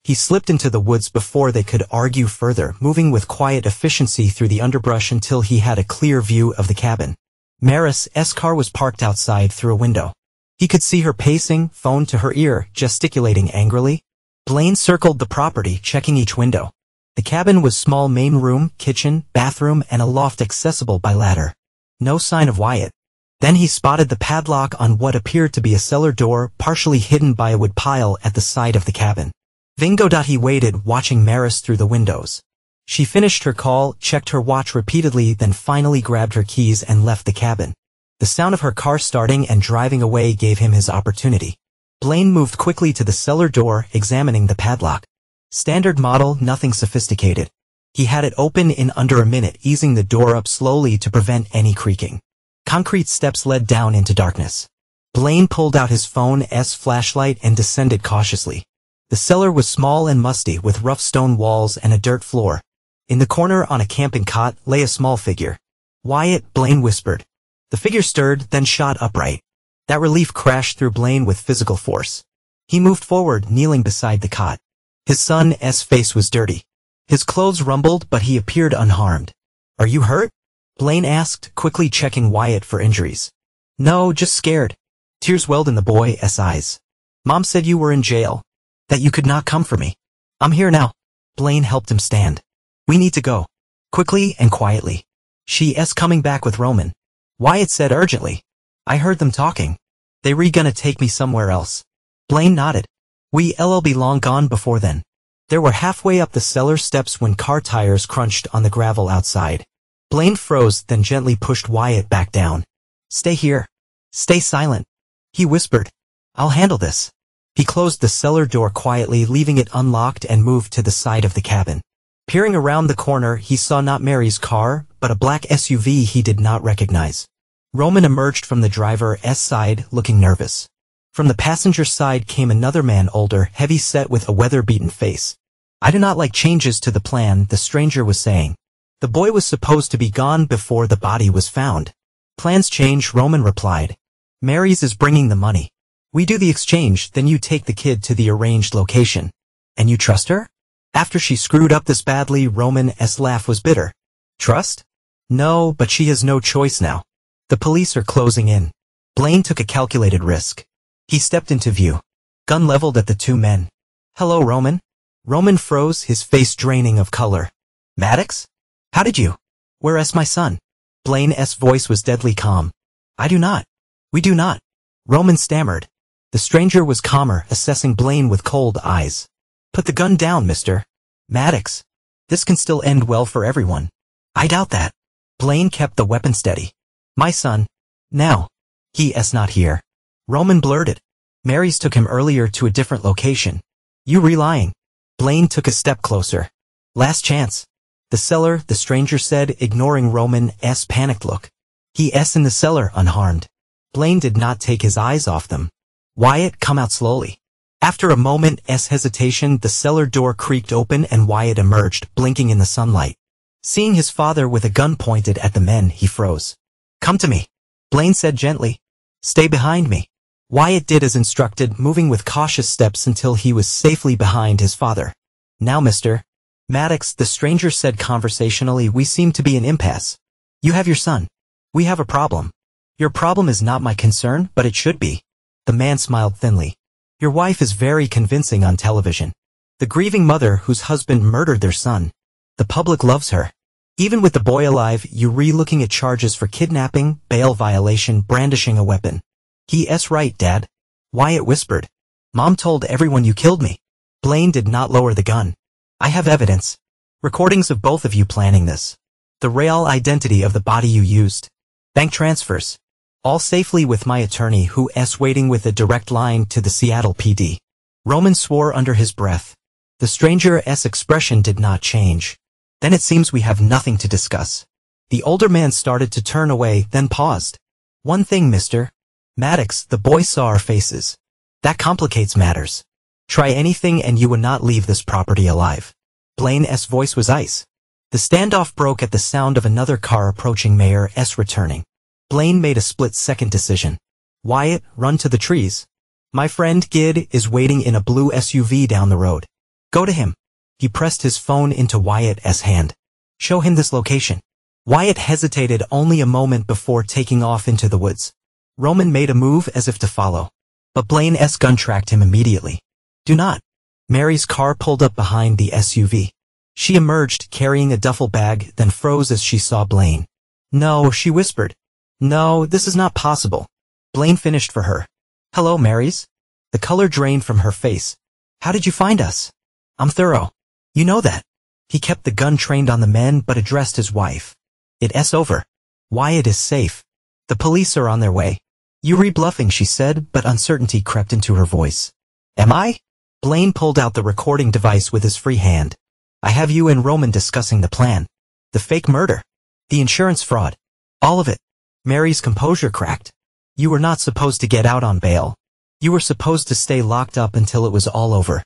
He slipped into the woods before they could argue further, moving with quiet efficiency through the underbrush until he had a clear view of the cabin. Maris's car was parked outside through a window. He could see her pacing, phone to her ear, gesticulating angrily. Blaine circled the property, checking each window. The cabin was small: main room, kitchen, bathroom, and a loft accessible by ladder. No sign of Wyatt. Then he spotted the padlock on what appeared to be a cellar door, partially hidden by a wood pile at the side of the cabin. He waited, watching Maris through the windows. She finished her call, checked her watch repeatedly, then finally grabbed her keys and left the cabin. The sound of her car starting and driving away gave him his opportunity. Blaine moved quickly to the cellar door, examining the padlock. Standard model, nothing sophisticated. He had it open in under a minute, easing the door up slowly to prevent any creaking. Concrete steps led down into darkness. Blaine pulled out his phone's flashlight and descended cautiously. The cellar was small and musty with rough stone walls and a dirt floor. In the corner on a camping cot lay a small figure. "Wyatt," Blaine whispered. The figure stirred, then shot upright. That relief crashed through Blaine with physical force. He moved forward, kneeling beside the cot. His son's face was dirty. His clothes rumbled, but he appeared unharmed. "Are you hurt?" Blaine asked, quickly checking Wyatt for injuries. "No, just scared." Tears welled in the boy's eyes. "Mom said you were in jail. That you could not come for me. I'm here now." Blaine helped him stand. "We need to go." Quickly and quietly. "She's coming back with Roman," Wyatt said urgently. "I heard them talking. They were gonna take me somewhere else." Blaine nodded. "We'll be long gone before then." They were halfway up the cellar steps when car tires crunched on the gravel outside. Blaine froze, then gently pushed Wyatt back down. "Stay here. Stay silent," he whispered. "I'll handle this." He closed the cellar door quietly, leaving it unlocked, and moved to the side of the cabin. Peering around the corner, he saw not Mary's car, but a black SUV he did not recognize. Roman emerged from the driver's side, looking nervous. From the passenger side came another man, older, heavy-set with a weather-beaten face. "I do not like changes to the plan," the stranger was saying. "The boy was supposed to be gone before the body was found." "Plans change," Roman replied. "Mary's is bringing the money. We do the exchange, then you take the kid to the arranged location." "And you trust her?" "After she screwed up this badly," Roman's laugh was bitter. "Trust? No, but she has no choice now. The police are closing in." Blaine took a calculated risk. He stepped into view. Gun leveled at the two men. "Hello, Roman." Roman froze, his face draining of color. "Maddox? How did you? Where's my son?" Blaine's voice was deadly calm. "I do not. We do not." Roman stammered. The stranger was calmer, assessing Blaine with cold eyes. "Put the gun down, Mr. Maddox. This can still end well for everyone." "I doubt that." Blaine kept the weapon steady. "My son. Now. He's not here." Roman blurted. "Mary's took him earlier to a different location." "You lying?" Blaine took a step closer. "Last chance." "The cellar," the stranger said, ignoring Roman's panicked look. "He's in the cellar, unharmed." Blaine did not take his eyes off them. "Wyatt, come out slowly." After a moment's hesitation, the cellar door creaked open and Wyatt emerged, blinking in the sunlight. Seeing his father with a gun pointed at the men, he froze. "Come to me," Blaine said gently. "Stay behind me." Wyatt did as instructed, moving with cautious steps until he was safely behind his father. "Now, Mr. Maddox," the stranger said conversationally, "we seem to be in impasse. You have your son. We have a problem. Your problem is not my concern, but it should be." The man smiled thinly. "Your wife is very convincing on television. The grieving mother whose husband murdered their son. The public loves her. Even with the boy alive, you're looking at charges for kidnapping, bail violation, brandishing a weapon." "He's right, Dad," Wyatt whispered. "Mom told everyone you killed me." Blaine did not lower the gun. "I have evidence. Recordings of both of you planning this. The real identity of the body you used. Bank transfers. All safely with my attorney who's waiting with a direct line to the Seattle PD." Roman swore under his breath. The stranger's expression did not change. "Then it seems we have nothing to discuss." The older man started to turn away, then paused. "One thing, Mr. Maddox," the boy saw our faces. "That complicates matters. Try anything and you would not leave this property alive." Blaine's voice was ice. The standoff broke at the sound of another car approaching. Mayor's returning. Blaine made a split-second decision. "Wyatt, run to the trees. My friend Gid is waiting in a blue SUV down the road. Go to him." He pressed his phone into Wyatt's hand. "Show him this location." Wyatt hesitated only a moment before taking off into the woods. Roman made a move as if to follow. But Blaine's gun tracked him immediately. "Do not." Mary's car pulled up behind the SUV. She emerged, carrying a duffel bag, then froze as she saw Blaine. "No," she whispered. "No, this is not possible." Blaine finished for her. "Hello, Mary's." The color drained from her face. "How did you find us?" "I'm thorough. You know that." He kept the gun trained on the men but addressed his wife. "It's over. Wyatt is safe. The police are on their way." "You're bluffing," she said, but uncertainty crept into her voice. "Am I?" Blaine pulled out the recording device with his free hand. "I have you and Roman discussing the plan. The fake murder. The insurance fraud. All of it." Mary's composure cracked. "You were not supposed to get out on bail. You were supposed to stay locked up until it was all over.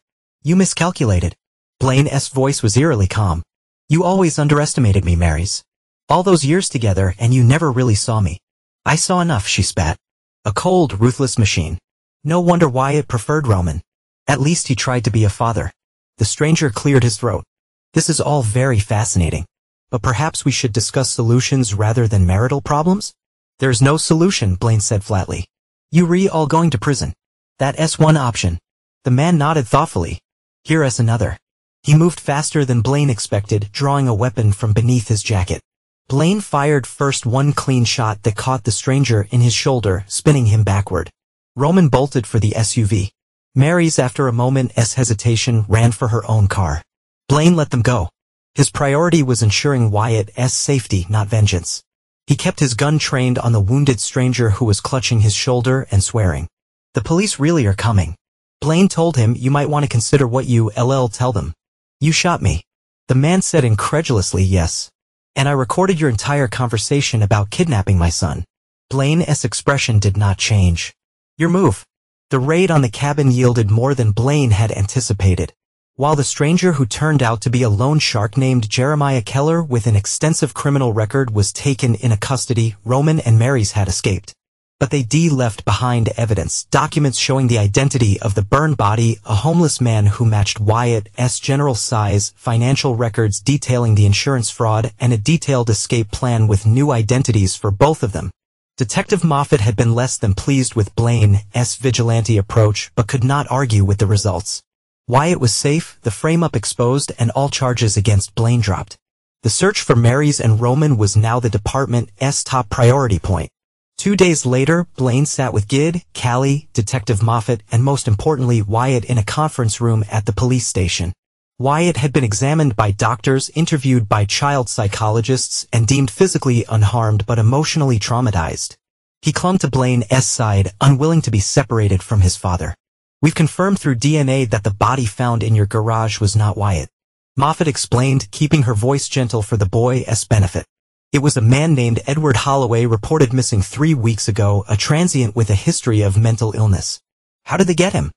You miscalculated. Blaine's voice was eerily calm. You always underestimated me, Marys. All those years together and you never really saw me. I saw enough, she spat. A cold, ruthless machine. No wonder Wyatt preferred Roman. At least he tried to be a father. The stranger cleared his throat. This is all very fascinating. But perhaps we should discuss solutions rather than marital problems? There's no solution, Blaine said flatly. You all going to prison. That's one option. The man nodded thoughtfully. Here's another. He moved faster than Blaine expected, drawing a weapon from beneath his jacket. Blaine fired first one clean shot that caught the stranger in his shoulder, spinning him backward. Roman bolted for the SUV. Marys, after a moment's hesitation, ran for her own car. Blaine let them go. His priority was ensuring Wyatt's safety, not vengeance. He kept his gun trained on the wounded stranger who was clutching his shoulder and swearing. The police really are coming. Blaine told him, you might want to consider what you tell them. You shot me. The man said incredulously, yes. And I recorded your entire conversation about kidnapping my son. Blaine's expression did not change. Your move. The raid on the cabin yielded more than Blaine had anticipated. While the stranger, who turned out to be a loan shark named Jeremiah Keller with an extensive criminal record, was taken into custody, Roman and Marys had escaped. But they left behind evidence, documents showing the identity of the burned body, a homeless man who matched Wyatt's general size, financial records detailing the insurance fraud, and a detailed escape plan with new identities for both of them. Detective Moffat had been less than pleased with Blaine's vigilante approach, but could not argue with the results. Wyatt was safe, the frame-up exposed, and all charges against Blaine dropped. The search for Marys and Roman was now the department's top priority point. 2 days later, Blaine sat with Gid, Callie, Detective Moffat, and most importantly, Wyatt in a conference room at the police station. Wyatt had been examined by doctors, interviewed by child psychologists, and deemed physically unharmed but emotionally traumatized. He clung to Blaine's side, unwilling to be separated from his father. We've confirmed through DNA that the body found in your garage was not Wyatt. Moffat explained, keeping her voice gentle for the boy's benefit. It was a man named Edward Holloway, reported missing 3 weeks ago, a transient with a history of mental illness. How did they get him?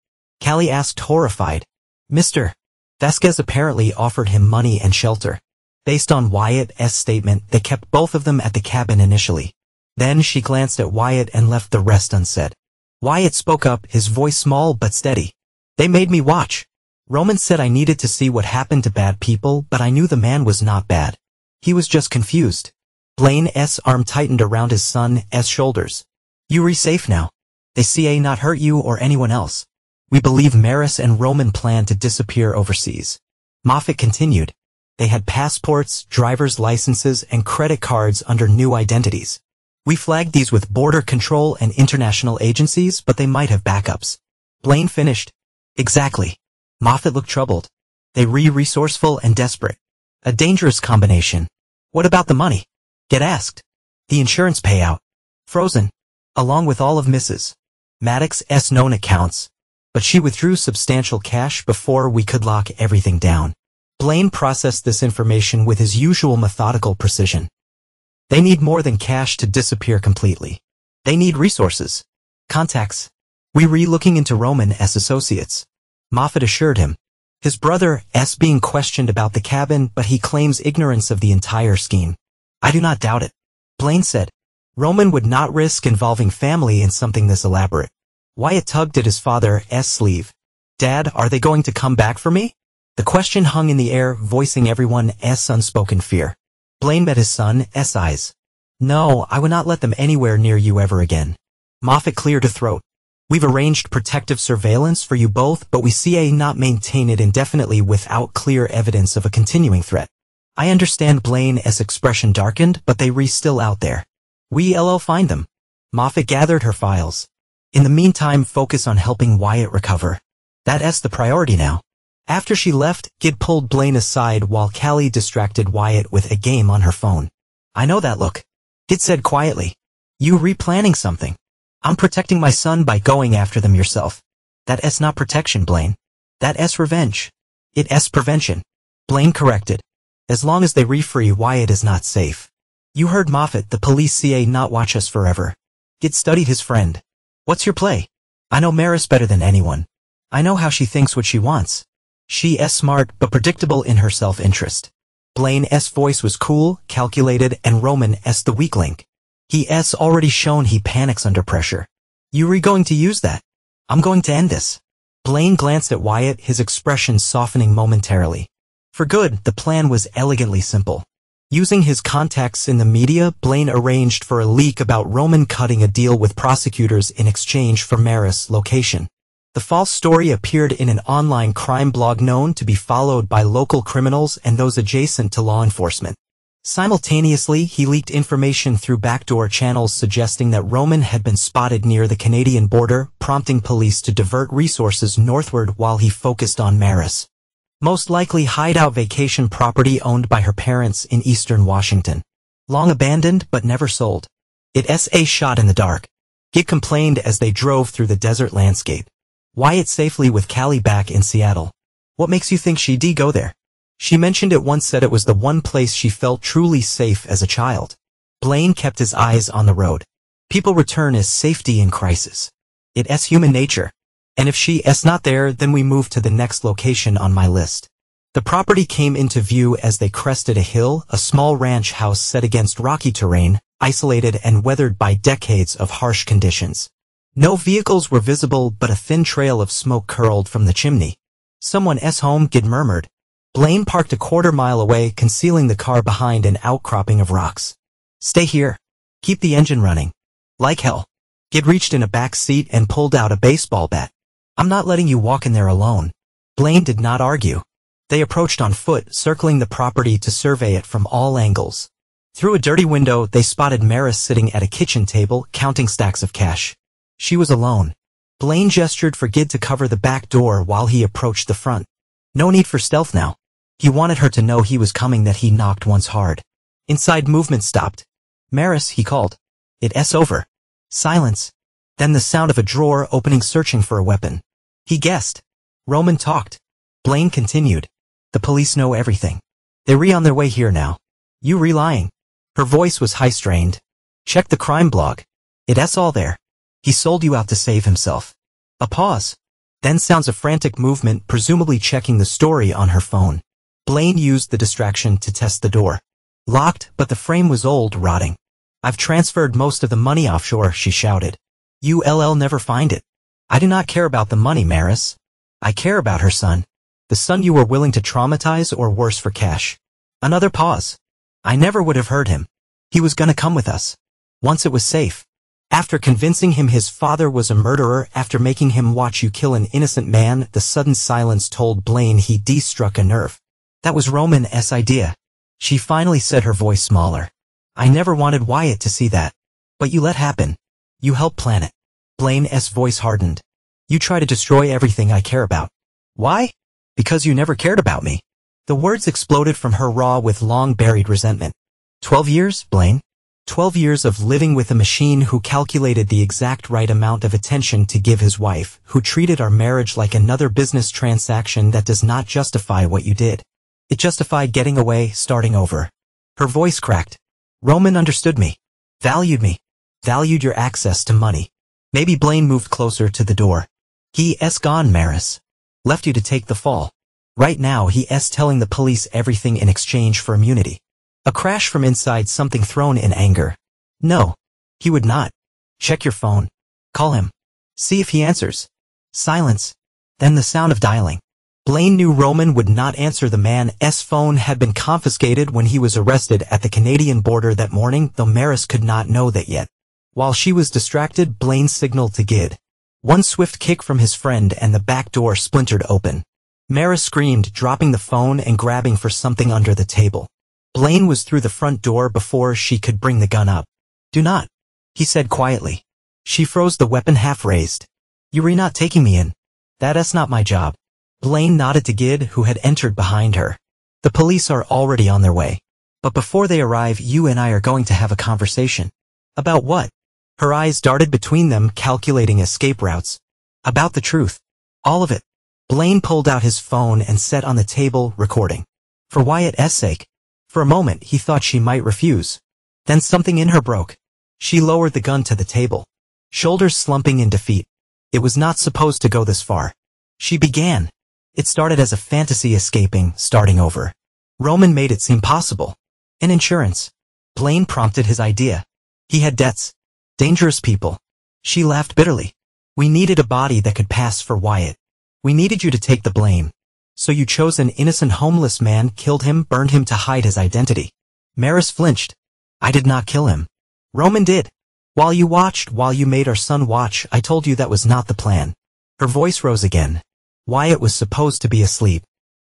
Callie asked, horrified. Mr. Vasquez apparently offered him money and shelter. Based on Wyatt's statement, they kept both of them at the cabin initially. Then she glanced at Wyatt and left the rest unsaid. Wyatt spoke up, his voice small but steady. They made me watch. Roman said I needed to see what happened to bad people, but I knew the man was not bad. He was just confused. Blaine's arm tightened around his son's shoulders. You're safe now. They CA not hurt you or anyone else. We believe Marys and Roman plan to disappear overseas. Moffat continued. They had passports, driver's licenses, and credit cards under new identities. We flagged these with border control and international agencies, but they might have backups. Blaine finished. Exactly. Moffat looked troubled. They resourceful and desperate. A dangerous combination. What about the money? Get asked. The insurance payout. Frozen. Along with all of Mrs. Maddox's known accounts. But she withdrew substantial cash before we could lock everything down. Blaine processed this information with his usual methodical precision. They need more than cash to disappear completely. They need resources. Contacts. We looking into Roman's associates. Moffat assured him. His brother's being questioned about the cabin, but he claims ignorance of the entire scheme. I do not doubt it. Blaine said. Roman would not risk involving family in something this elaborate. Wyatt tugged at his father's sleeve. Dad, are they going to come back for me? The question hung in the air, voicing everyone's unspoken fear. Blaine met his son's eyes. No, I would not let them anywhere near you ever again. Moffat cleared a throat. We've arranged protective surveillance for you both, but we CA not maintain it indefinitely without clear evidence of a continuing threat. I understand Blaine's expression darkened, but they still out there. We'll find them. Moffat gathered her files. In the meantime, focus on helping Wyatt recover. That's the priority now. After she left, Gid pulled Blaine aside while Callie distracted Wyatt with a game on her phone. I know that look. Gid said quietly. You replanning something. I'm protecting my son by going after them yourself. That's not protection, Blaine. That's revenge. It's prevention. Blaine corrected. As long as they free Wyatt is not safe. You heard Moffat, the police CA not watch us forever. Gid studied his friend. What's your play? I know Marys better than anyone. I know how she thinks what she wants. She's smart but predictable in her self-interest. Blaine's voice was cool, calculated, and Roman's the weak link. He's already shown he panics under pressure. "You going to use that? I'm going to end this." Blaine glanced at Wyatt, his expression softening momentarily. For good, the plan was elegantly simple. Using his contacts in the media, Blaine arranged for a leak about Roman cutting a deal with prosecutors in exchange for Maris' location. The false story appeared in an online crime blog known to be followed by local criminals and those adjacent to law enforcement. Simultaneously, he leaked information through backdoor channels suggesting that Roman had been spotted near the Canadian border, prompting police to divert resources northward while he focused on Maris' most likely hideout vacation property owned by her parents in eastern Washington. Long abandoned but never sold. It's a shot in the dark. Gig complained as they drove through the desert landscape. Wyatt safely with Callie back in Seattle. "What makes you think she'd go there?" She mentioned it once, said it was the one place she felt truly safe as a child. Blaine kept his eyes on the road. People return as safety in crisis. It's human nature. And if she's not there, then we move to the next location on my list. The property came into view as they crested a hill, a small ranch house set against rocky terrain, isolated and weathered by decades of harsh conditions. No vehicles were visible, but a thin trail of smoke curled from the chimney. "Someone's home," Gid murmured. Blaine parked a quarter-mile away, concealing the car behind an outcropping of rocks. "Stay here. Keep the engine running." "Like hell." Gid reached in a back seat and pulled out a baseball bat. "I'm not letting you walk in there alone." Blaine did not argue. They approached on foot, circling the property to survey it from all angles. Through a dirty window, they spotted Maris sitting at a kitchen table, counting stacks of cash. She was alone. Blaine gestured for Gid to cover the back door while he approached the front. No need for stealth now. He wanted her to know he was coming, that he knocked once hard. Inside, movement stopped. "Maris," he called. "It's over." Silence. Then the sound of a drawer opening, searching for a weapon. He guessed. Roman talked. Blaine continued. "The police know everything. They're on their way here now." "You lying?" Her voice was high-strained. "Check the crime blog. It's all there. He sold you out to save himself." A pause. Then sounds of frantic movement, presumably checking the story on her phone. Blaine used the distraction to test the door. Locked, but the frame was old, rotting. "I've transferred most of the money offshore," she shouted. "You'll never find it." "I do not care about the money, Maris. I care about her son. The son you were willing to traumatize, or worse, for cash." Another pause. "I never would have hurt him. He was gonna come with us. Once it was safe. After convincing him his father was a murderer, after making him watch you kill an innocent man." The sudden silence told Blaine he struck a nerve. "That was Roman's idea." She finally said, her voice smaller. "I never wanted Wyatt to see that. But you let happen. You helped plan it." Blaine's voice hardened. "You try to destroy everything I care about." "Why?" "Because you never cared about me." The words exploded from her, raw with long-buried resentment. 12 years, Blaine. 12 years of living with a machine who calculated the exact right amount of attention to give his wife, who treated our marriage like another business transaction. That does not justify what you did. It justified getting away, starting over. Her voice cracked. "Roman understood me. Valued your access to money." Maybe Blaine moved closer to the door. "He's gone, Maris. Left you to take the fall. Right now he's telling the police everything in exchange for immunity." A crash from inside, something thrown in anger. "No. He would not. Check your phone. Call him. See if he answers." Silence. Then the sound of dialing. Blaine knew Roman would not answer. The man's phone had been confiscated when he was arrested at the Canadian border that morning, though Maris could not know that yet. While she was distracted, Blaine signaled to Gid. One swift kick from his friend and the back door splintered open. Maris screamed, dropping the phone and grabbing for something under the table. Blaine was through the front door before she could bring the gun up. "Do not," he said quietly. She froze, the weapon half raised. "You're not taking me in." "That's not my job." Blaine nodded to Gid, who had entered behind her. "The police are already on their way. But before they arrive, you and I are going to have a conversation." "About what?" Her eyes darted between them, calculating escape routes. "About the truth. All of it." Blaine pulled out his phone and set on the table, recording. For Wyatt's sake. For a moment he thought she might refuse. Then something in her broke. She lowered the gun to the table, shoulders slumping in defeat. It was not supposed to go this far. She began. It started as a fantasy escaping, starting over. Roman made it seem possible. An insurance. Blaine prompted his idea. He had debts. Dangerous people. She laughed bitterly. We needed a body that could pass for Wyatt. We needed you to take the blame. So you chose an innocent homeless man, killed him, burned him to hide his identity. Maris flinched. I did not kill him. Roman did. While you made our son watch, I told you that was not the plan. Her voice rose again. Wyatt was supposed to be asleep.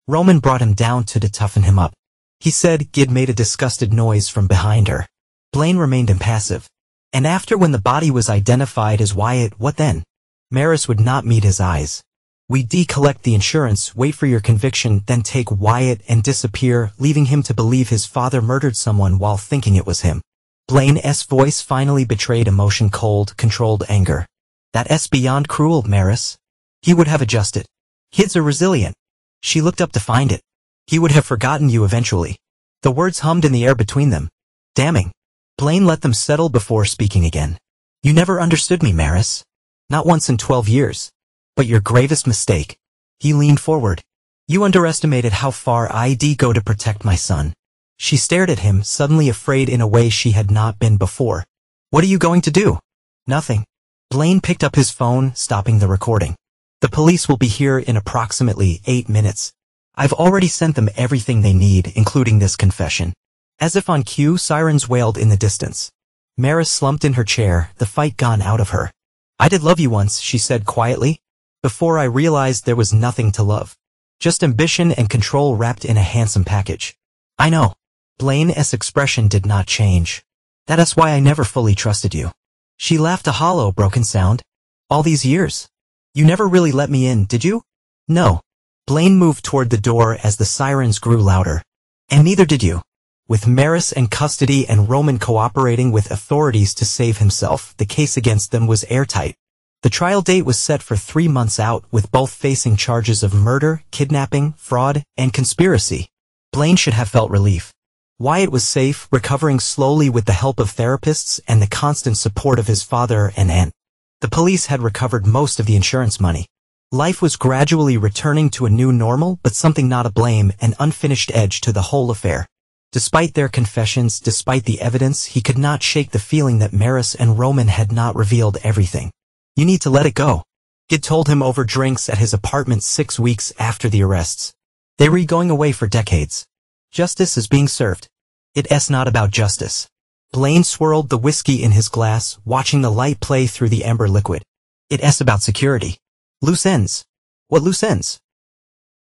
Roman brought him down to toughen him up. He said, Gid made a disgusted noise from behind her. Blaine remained impassive. And after when the body was identified as Wyatt, what then? Maris would not meet his eyes. We decollect the insurance, wait for your conviction, then take Wyatt and disappear, leaving him to believe his father murdered someone while thinking it was him. Blaine's voice finally betrayed emotion, cold, controlled anger. That's beyond cruel, Maris. He would have adjusted. Kids are resilient. She looked up to find it. He would have forgotten you eventually. The words hummed in the air between them. Damning. Blaine let them settle before speaking again. You never understood me, Maris. Not once in 12 years. But your gravest mistake. He leaned forward. You underestimated how far I'd go to protect my son. She stared at him, suddenly afraid in a way she had not been before. What are you going to do? Nothing. Blaine picked up his phone, stopping the recording. The police will be here in approximately 8 minutes. I've already sent them everything they need, including this confession. As if on cue, sirens wailed in the distance. Maris slumped in her chair, the fight gone out of her. I did love you once, she said quietly. Before I realized there was nothing to love. Just ambition and control wrapped in a handsome package. I know. Blaine's expression did not change. That's why I never fully trusted you. She laughed, a hollow, broken sound. All these years. You never really let me in, did you? No. Blaine moved toward the door as the sirens grew louder. And neither did you. With Maris in custody and Roman cooperating with authorities to save himself, the case against them was airtight. The trial date was set for 3 months out, with both facing charges of murder, kidnapping, fraud, and conspiracy. Blaine should have felt relief. Wyatt was safe, recovering slowly with the help of therapists and the constant support of his father and aunt. The police had recovered most of the insurance money. Life was gradually returning to a new normal, but something not a blame, an unfinished edge to the whole affair. Despite their confessions, despite the evidence, he could not shake the feeling that Maris and Roman had not revealed everything. You need to let it go. Gid told him over drinks at his apartment 6 weeks after the arrests. They were going away for decades. Justice is being served. It's not about justice. Blaine swirled the whiskey in his glass, watching the light play through the amber liquid. It's about security. Loose ends. What loose ends?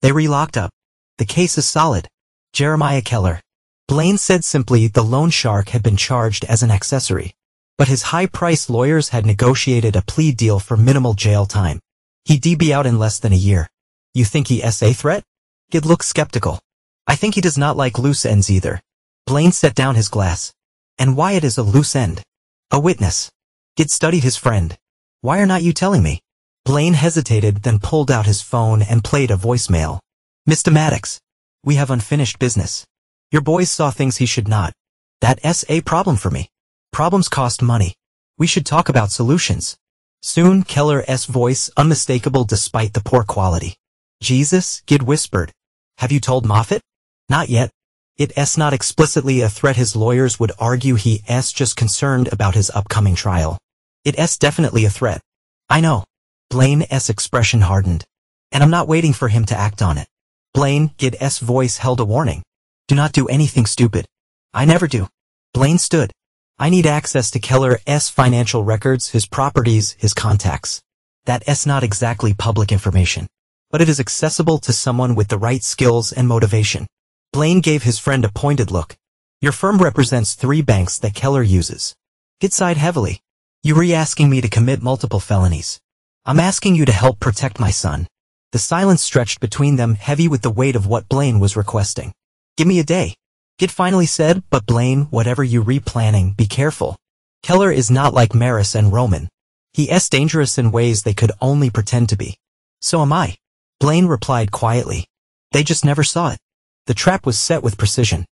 They re-locked up. The case is solid. Jeremiah Keller. Blaine said simply. The loan shark had been charged as an accessory. But his high-priced lawyers had negotiated a plea deal for minimal jail time. He'd be out in less than a year. You think he's a threat? Gid looked skeptical. I think he does not like loose ends either. Blaine set down his glass. And Wyatt is a loose end. A witness. Gid studied his friend. Why are not you telling me? Blaine hesitated, then pulled out his phone and played a voicemail. Mr. Maddox. We have unfinished business. Your boy saw things he should not. That's a problem for me. Problems cost money. We should talk about solutions. Soon, Keller's voice, unmistakable despite the poor quality. Jesus, Gid whispered. Have you told Moffat? Not yet. It's not explicitly a threat. His lawyers would argue he's just concerned about his upcoming trial. It's definitely a threat. I know. Blaine's expression hardened. And I'm not waiting for him to act on it. Blaine, Gid's voice held a warning. Do not do anything stupid. I never do. Blaine stood. I need access to Keller's financial records, his properties, his contacts. That's not exactly public information. But it is accessible to someone with the right skills and motivation. Blaine gave his friend a pointed look. Your firm represents 3 banks that Keller uses. Gid sighed heavily. You were asking me to commit multiple felonies. I'm asking you to help protect my son. The silence stretched between them, heavy with the weight of what Blaine was requesting. Give me a day. Gid finally said, but Blaine, whatever you replanning, be careful. Keller is not like Maris and Roman. He's dangerous in ways they could only pretend to be. So am I. Blaine replied quietly. They just never saw it. The trap was set with precision.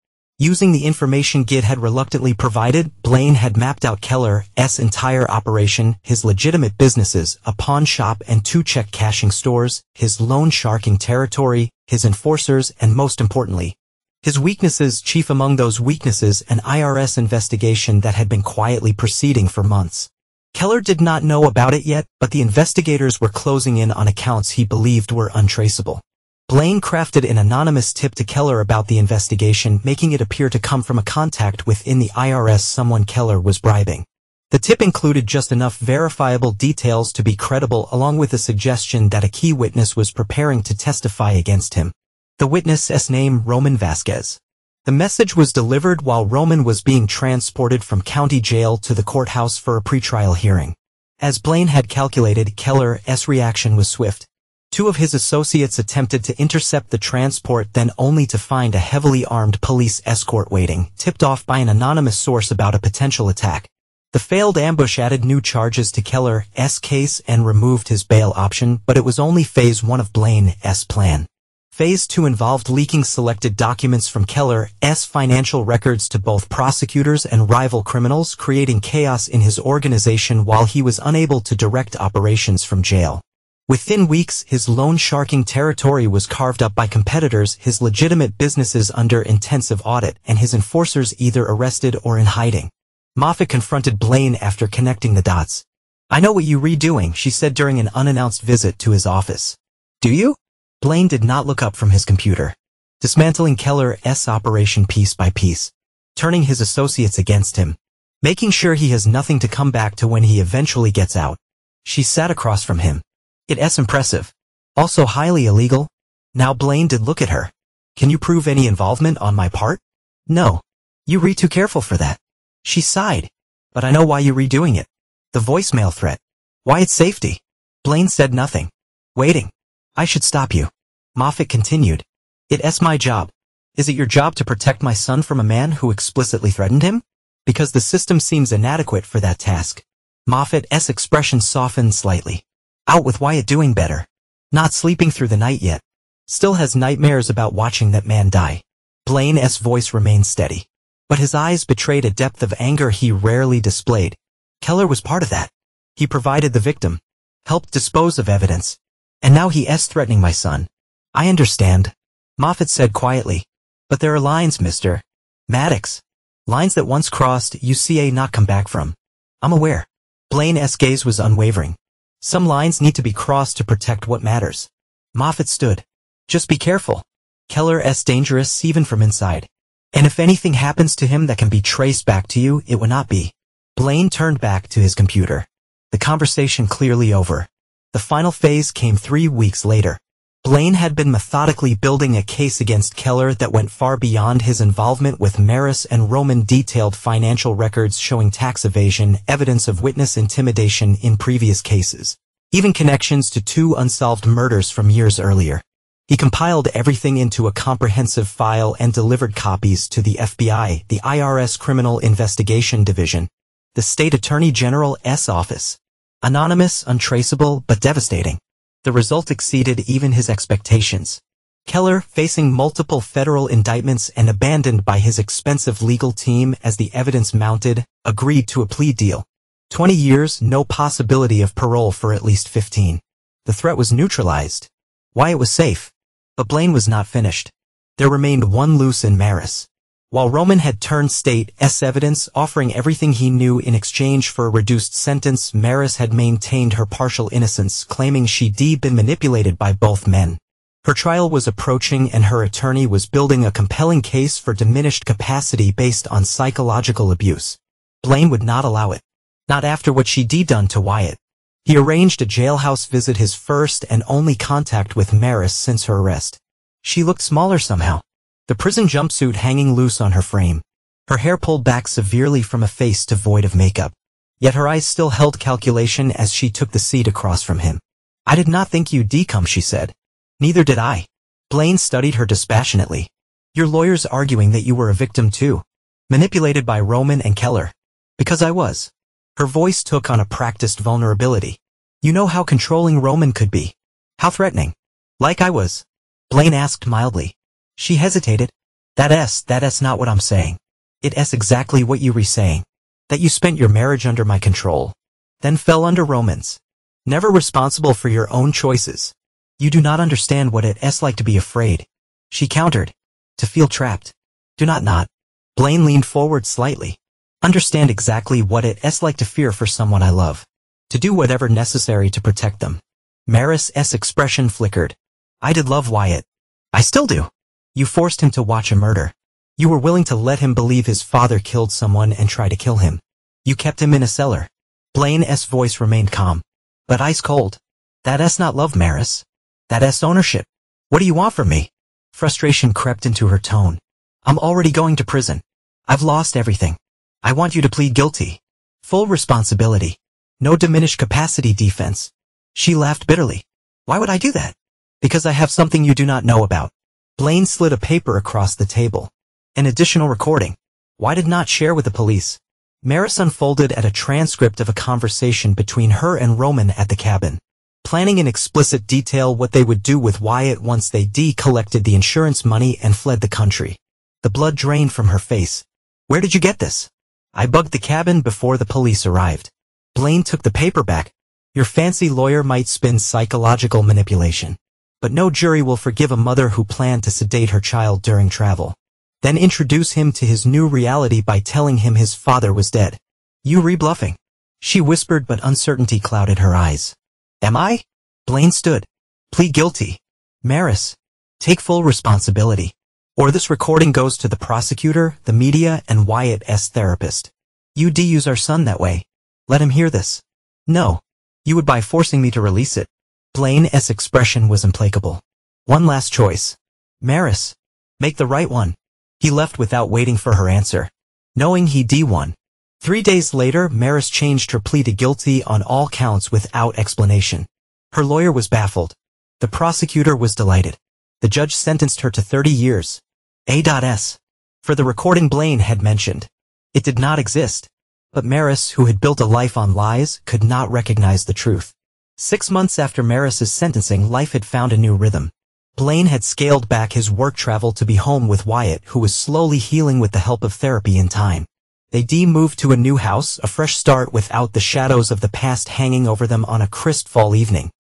Using the information Gid had reluctantly provided, Blaine had mapped out Keller's entire operation, his legitimate businesses, a pawn shop and 2 check cashing stores, his loan sharking territory, his enforcers, and most importantly, his weaknesses. Chief among those weaknesses, an IRS investigation that had been quietly proceeding for months. Keller did not know about it yet, but the investigators were closing in on accounts he believed were untraceable. Blaine crafted an anonymous tip to Keller about the investigation, making it appear to come from a contact within the IRS, someone Keller was bribing. The tip included just enough verifiable details to be credible, along with a suggestion that a key witness was preparing to testify against him. The witness's name, Roman Vasquez. The message was delivered while Roman was being transported from county jail to the courthouse for a pretrial hearing. As Blaine had calculated, Keller's reaction was swift. 2 of his associates attempted to intercept the transport, then only to find a heavily armed police escort waiting, tipped off by an anonymous source about a potential attack. The failed ambush added new charges to Keller's case and removed his bail option, but it was only phase 1 of Blaine's plan. Phase 2 involved leaking selected documents from Keller's financial records to both prosecutors and rival criminals, creating chaos in his organization while he was unable to direct operations from jail. Within weeks, his loan sharking territory was carved up by competitors, his legitimate businesses under intensive audit, and his enforcers either arrested or in hiding. Moffat confronted Blaine after connecting the dots. "I know what you're redoing," she said during an unannounced visit to his office. "Do you?" Blaine did not look up from his computer. "Dismantling Keller's operation piece by piece. Turning his associates against him. Making sure he has nothing to come back to when he eventually gets out." She sat across from him. "It's impressive. Also highly illegal." Now Blaine did look at her. "Can you prove any involvement on my part?" "No. You're too careful for that." She sighed. "But I know why you're redoing it. The voicemail threat. Why it's safety." Blaine said nothing. Waiting. "I should stop you." Moffat continued. "It's my job. Is it your job to protect my son from a man who explicitly threatened him? Because the system seems inadequate for that task." Moffat's expression softened slightly. "Out with Wyatt doing better. Not sleeping through the night yet. Still has nightmares about watching that man die." Blaine's voice remained steady, but his eyes betrayed a depth of anger he rarely displayed. Keller was part of that. He provided the victim, helped dispose of evidence, and now he's threatening my son. "I understand," Moffat said quietly. "But there are lines, Mr. Maddox. Lines that once crossed, you can not come back from." "I'm aware." Blaine's gaze was unwavering. "Some lines need to be crossed to protect what matters." Moffat stood. "Just be careful. Keller's dangerous even from inside. And if anything happens to him that can be traced back to you, it would not be." Blaine turned back to his computer. The conversation clearly over. The final phase came 3 weeks later. Blaine had been methodically building a case against Keller that went far beyond his involvement with Maris and Roman. Detailed financial records showing tax evasion, evidence of witness intimidation in previous cases, even connections to 2 unsolved murders from years earlier. He compiled everything into a comprehensive file and delivered copies to the FBI, the IRS Criminal Investigation Division, the State Attorney General's office. Anonymous, untraceable, but devastating. The result exceeded even his expectations. Keller, facing multiple federal indictments and abandoned by his expensive legal team as the evidence mounted, agreed to a plea deal. 20 years, no possibility of parole for at least 15. The threat was neutralized. Wyatt was safe. But Blaine was not finished. There remained one loose in Maris. While Roman had turned state's evidence, offering everything he knew in exchange for a reduced sentence, Maris had maintained her partial innocence, claiming she'd been manipulated by both men. Her trial was approaching and her attorney was building a compelling case for diminished capacity based on psychological abuse. Blaine would not allow it. Not after what she'd done to Wyatt. He arranged a jailhouse visit, his first and only contact with Maris since her arrest. She looked smaller somehow. The prison jumpsuit hanging loose on her frame. Her hair pulled back severely from a face devoid of makeup. Yet her eyes still held calculation as she took the seat across from him. "I did not think you'd come," she said. "Neither did I." Blaine studied her dispassionately. "Your lawyer's arguing that you were a victim too. Manipulated by Roman and Keller." "Because I was." Her voice took on a practiced vulnerability. "You know how controlling Roman could be. How threatening." "Like I was?" Blaine asked mildly. She hesitated. That's not what I'm saying. It's exactly what you were saying. That you spent your marriage under my control. Then fell under Roman's. Never responsible for your own choices. You do not understand what it's like to be afraid. She countered. To feel trapped. Do not. Blaine leaned forward slightly. Understand exactly what it's like to fear for someone I love. To do whatever necessary to protect them. Maris's expression flickered. I did love Wyatt. I still do. You forced him to watch a murder. You were willing to let him believe his father killed someone and try to kill him. You kept him in a cellar. Blaine's voice remained calm. But ice cold. That's not love, Maris. That's ownership. What do you want from me? Frustration crept into her tone. I'm already going to prison. I've lost everything. I want you to plead guilty. Full responsibility. No diminished capacity defense. She laughed bitterly. Why would I do that? Because I have something you do not know about. Blaine slid a paper across the table. An additional recording. Why did not share with the police? Maris unfolded at a transcript of a conversation between her and Roman at the cabin, planning in explicit detail what they would do with Wyatt once they collected the insurance money and fled the country. The blood drained from her face. Where did you get this? I bugged the cabin before the police arrived. Blaine took the paper back. Your fancy lawyer might spin psychological manipulation. But no jury will forgive a mother who planned to sedate her child during travel. Then introduce him to his new reality by telling him his father was dead. You rebluffing. She whispered, but uncertainty clouded her eyes. Am I? Blaine stood. Plead guilty. Maris. Take full responsibility. Or this recording goes to the prosecutor, the media, and Wyatt's therapist. You use our son that way. Let him hear this. No. You would by forcing me to release it. Blaine's expression was implacable. One last choice. Maris. Make the right one. He left without waiting for her answer, knowing he won. 3 days later, Maris changed her plea to guilty on all counts without explanation. Her lawyer was baffled. The prosecutor was delighted. The judge sentenced her to 30 years. A.S. For the recording Blaine had mentioned. It did not exist. But Maris, who had built a life on lies, could not recognize the truth. 6 months after Maris's sentencing, life had found a new rhythm. Blaine had scaled back his work travel to be home with Wyatt, who was slowly healing with the help of therapy in time. They moved to a new house, a fresh start without the shadows of the past hanging over them on a crisp fall evening.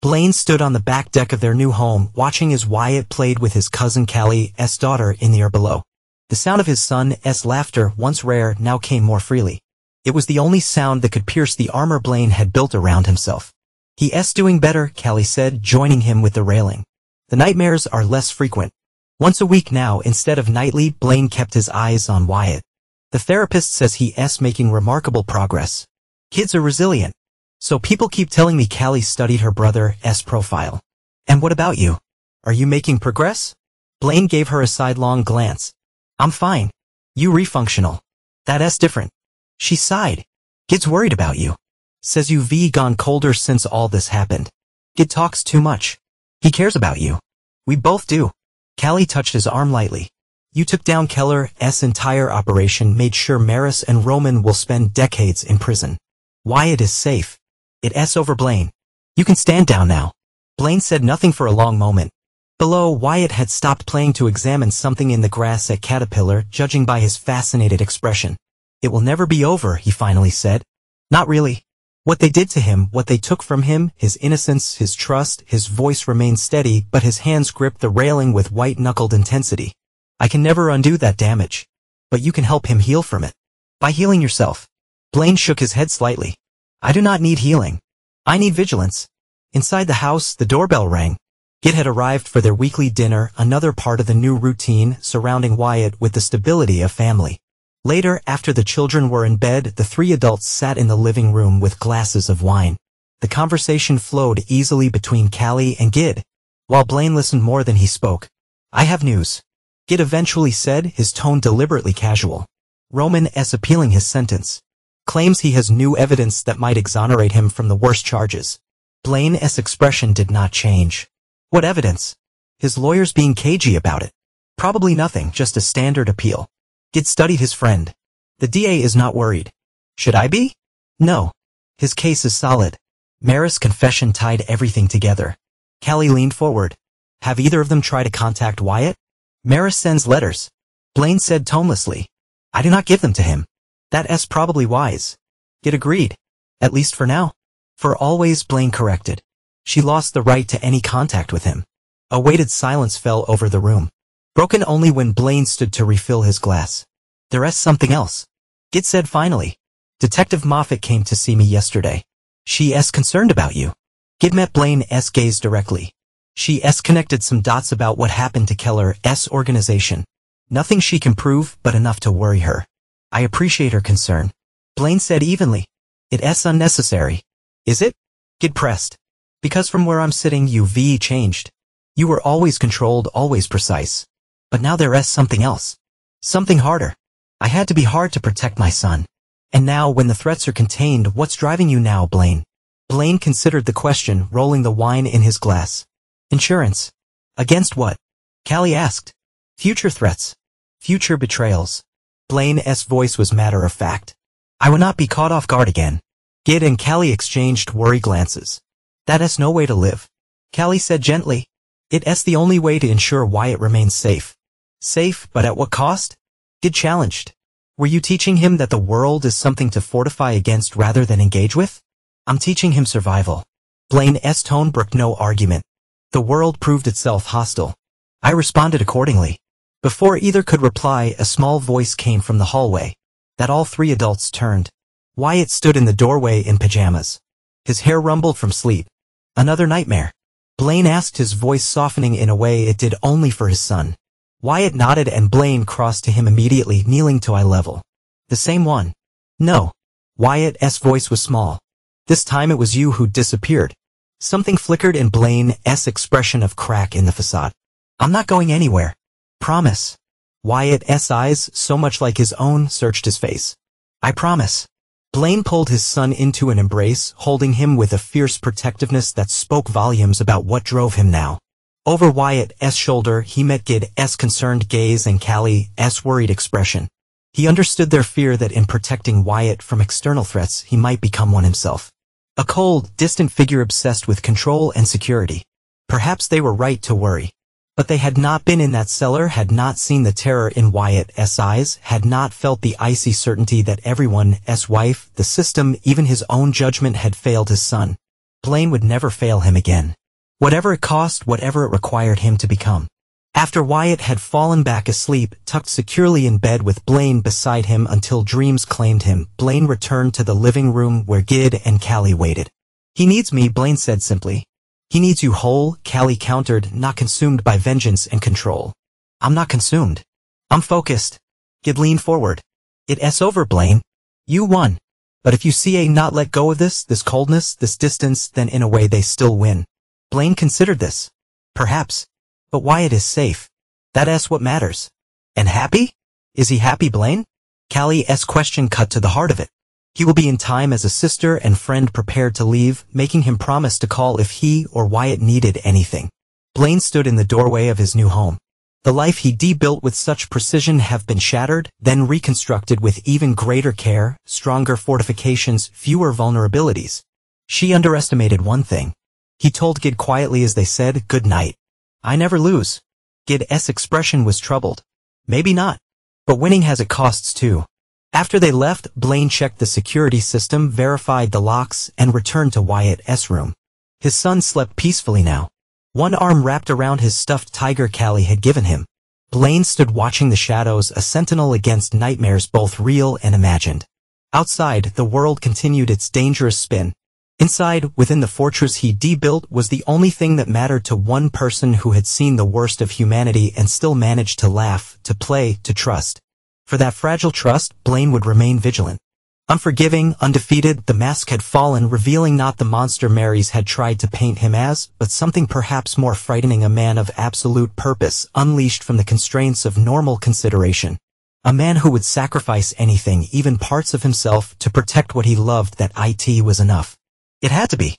Blaine stood on the back deck of their new home, watching as Wyatt played with his cousin Callie's daughter in the air below. The sound of his son's laughter, once rare, now came more freely. It was the only sound that could pierce the armor Blaine had built around himself. He's doing better, Callie said, joining him with the railing. The nightmares are less frequent. Once a week now instead of nightly. Blaine kept his eyes on Wyatt. The therapist says he's making remarkable progress. Kids are resilient. So people keep telling me. Callie studied her brother's profile. And what about you? Are you making progress? Blaine gave her a sidelong glance. I'm fine. You refunctional. That's different. She sighed. Kid's worried about you. Says you've gone colder since all this happened. Kid talks too much. He cares about you. We both do. Callie touched his arm lightly. You took down Keller's entire operation, made sure Maris and Roman will spend decades in prison. Wyatt is safe. It's over, Blaine. You can stand down now. Blaine said nothing for a long moment. Below, Wyatt had stopped playing to examine something in the grass at Caterpillar, judging by his fascinated expression. It will never be over, he finally said. Not really. What they did to him, what they took from him, his innocence, his trust, his voice remained steady, but his hands gripped the railing with white-knuckled intensity. I can never undo that damage. But you can help him heal from it. By healing yourself. Blaine shook his head slightly. I do not need healing. I need vigilance. Inside the house, the doorbell rang. Kit had arrived for their weekly dinner, another part of the new routine surrounding Wyatt with the stability of family. Later, after the children were in bed, the 3 adults sat in the living room with glasses of wine. The conversation flowed easily between Callie and Gid, while Blaine listened more than he spoke. I have news. Gid eventually said, his tone deliberately casual. Roman's appealing his sentence. Claims he has new evidence that might exonerate him from the worst charges. Blaine's expression did not change. What evidence? His lawyer's being cagey about it. Probably nothing, just a standard appeal. Gid studied his friend. The DA is not worried. Should I be? No. His case is solid. Maris' confession tied everything together. Callie leaned forward. Have either of them tried to contact Wyatt? Maris sends letters. Blaine said tonelessly. I do not give them to him. That's probably wise. It agreed. At least for now. For always, Blaine corrected. She lost the right to any contact with him. A weighted silence fell over the room, broken only when Blaine stood to refill his glass. There's something else. Gid said finally. Detective Moffat came to see me yesterday. She's concerned about you. Gid met Blaine's gaze directly. She's connected some dots about what happened to Keller's organization. Nothing she can prove, but enough to worry her. I appreciate her concern. Blaine said evenly. It's unnecessary. Is it? Gid pressed. Because from where I'm sitting you've changed. You were always controlled, always precise. But now there's something else. Something harder. I had to be hard to protect my son. And now when the threats are contained, what's driving you now, Blaine? Blaine considered the question, rolling the wine in his glass. Insurance. Against what? Callie asked. Future threats. Future betrayals. Blaine's voice was matter of fact. I will not be caught off guard again. Gid and Callie exchanged worry glances. That's no way to live. Callie said gently. It's the only way to ensure Wyatt remains safe. Safe, but at what cost? Gid challenged. Were you teaching him that the world is something to fortify against rather than engage with? I'm teaching him survival. Blaine's tone brooked no argument. The world proved itself hostile. I responded accordingly. Before either could reply, a small voice came from the hallway. That all three adults turned. Wyatt stood in the doorway in pajamas. His hair rumbled from sleep. Another nightmare? Blaine asked, his voice softening in a way it did only for his son. Wyatt nodded and Blaine crossed to him immediately, kneeling to eye level. The same one. No. Wyatt's voice was small. This time it was you who disappeared. Something flickered in Blaine's expression of crack in the facade. I'm not going anywhere. Promise. Wyatt's eyes, so much like his own, searched his face. I promise. Blaine pulled his son into an embrace, holding him with a fierce protectiveness that spoke volumes about what drove him now. Over Wyatt's shoulder, he met Gid's concerned gaze and Callie's worried expression. He understood their fear that in protecting Wyatt from external threats, he might become one himself. A cold, distant figure obsessed with control and security. Perhaps they were right to worry. But they had not been in that cellar, had not seen the terror in Wyatt's eyes, had not felt the icy certainty that everyone's wife, the system, even his own judgment had failed his son. Blaine would never fail him again. Whatever it cost, whatever it required him to become. After Wyatt had fallen back asleep, tucked securely in bed with Blaine beside him until dreams claimed him, Blaine returned to the living room where Gid and Callie waited. He needs me, Blaine said simply. He needs you whole, Callie countered, not consumed by vengeance and control. I'm not consumed. I'm focused. Gid leaned forward. It's over, Blaine. You won. But if you see not let go of this coldness, this distance, then in a way they still win. Blaine considered this. Perhaps. But Wyatt is safe. That's what matters. And happy? Is he happy, Blaine? Callie's question cut to the heart of it. He will be in time as a sister and friend prepared to leave, making him promise to call if he or Wyatt needed anything. Blaine stood in the doorway of his new home. The life he built with such precision have been shattered, then reconstructed with even greater care, stronger fortifications, fewer vulnerabilities. She underestimated one thing. He told Gid quietly as they said, "Good night. I never lose." Gid's expression was troubled. Maybe not. But winning has its costs too. After they left, Blaine checked the security system, verified the locks, and returned to Wyatt's room. His son slept peacefully now. One arm wrapped around his stuffed tiger Callie had given him. Blaine stood watching the shadows, a sentinel against nightmares both real and imagined. Outside, the world continued its dangerous spin. Inside, within the fortress he built, was the only thing that mattered to one person who had seen the worst of humanity and still managed to laugh, to play, to trust. For that fragile trust, Blaine would remain vigilant. Unforgiving, undefeated, the mask had fallen, revealing not the monster Marys had tried to paint him as, but something perhaps more frightening, a man of absolute purpose, unleashed from the constraints of normal consideration. A man who would sacrifice anything, even parts of himself, to protect what he loved. That it was enough. It had to be.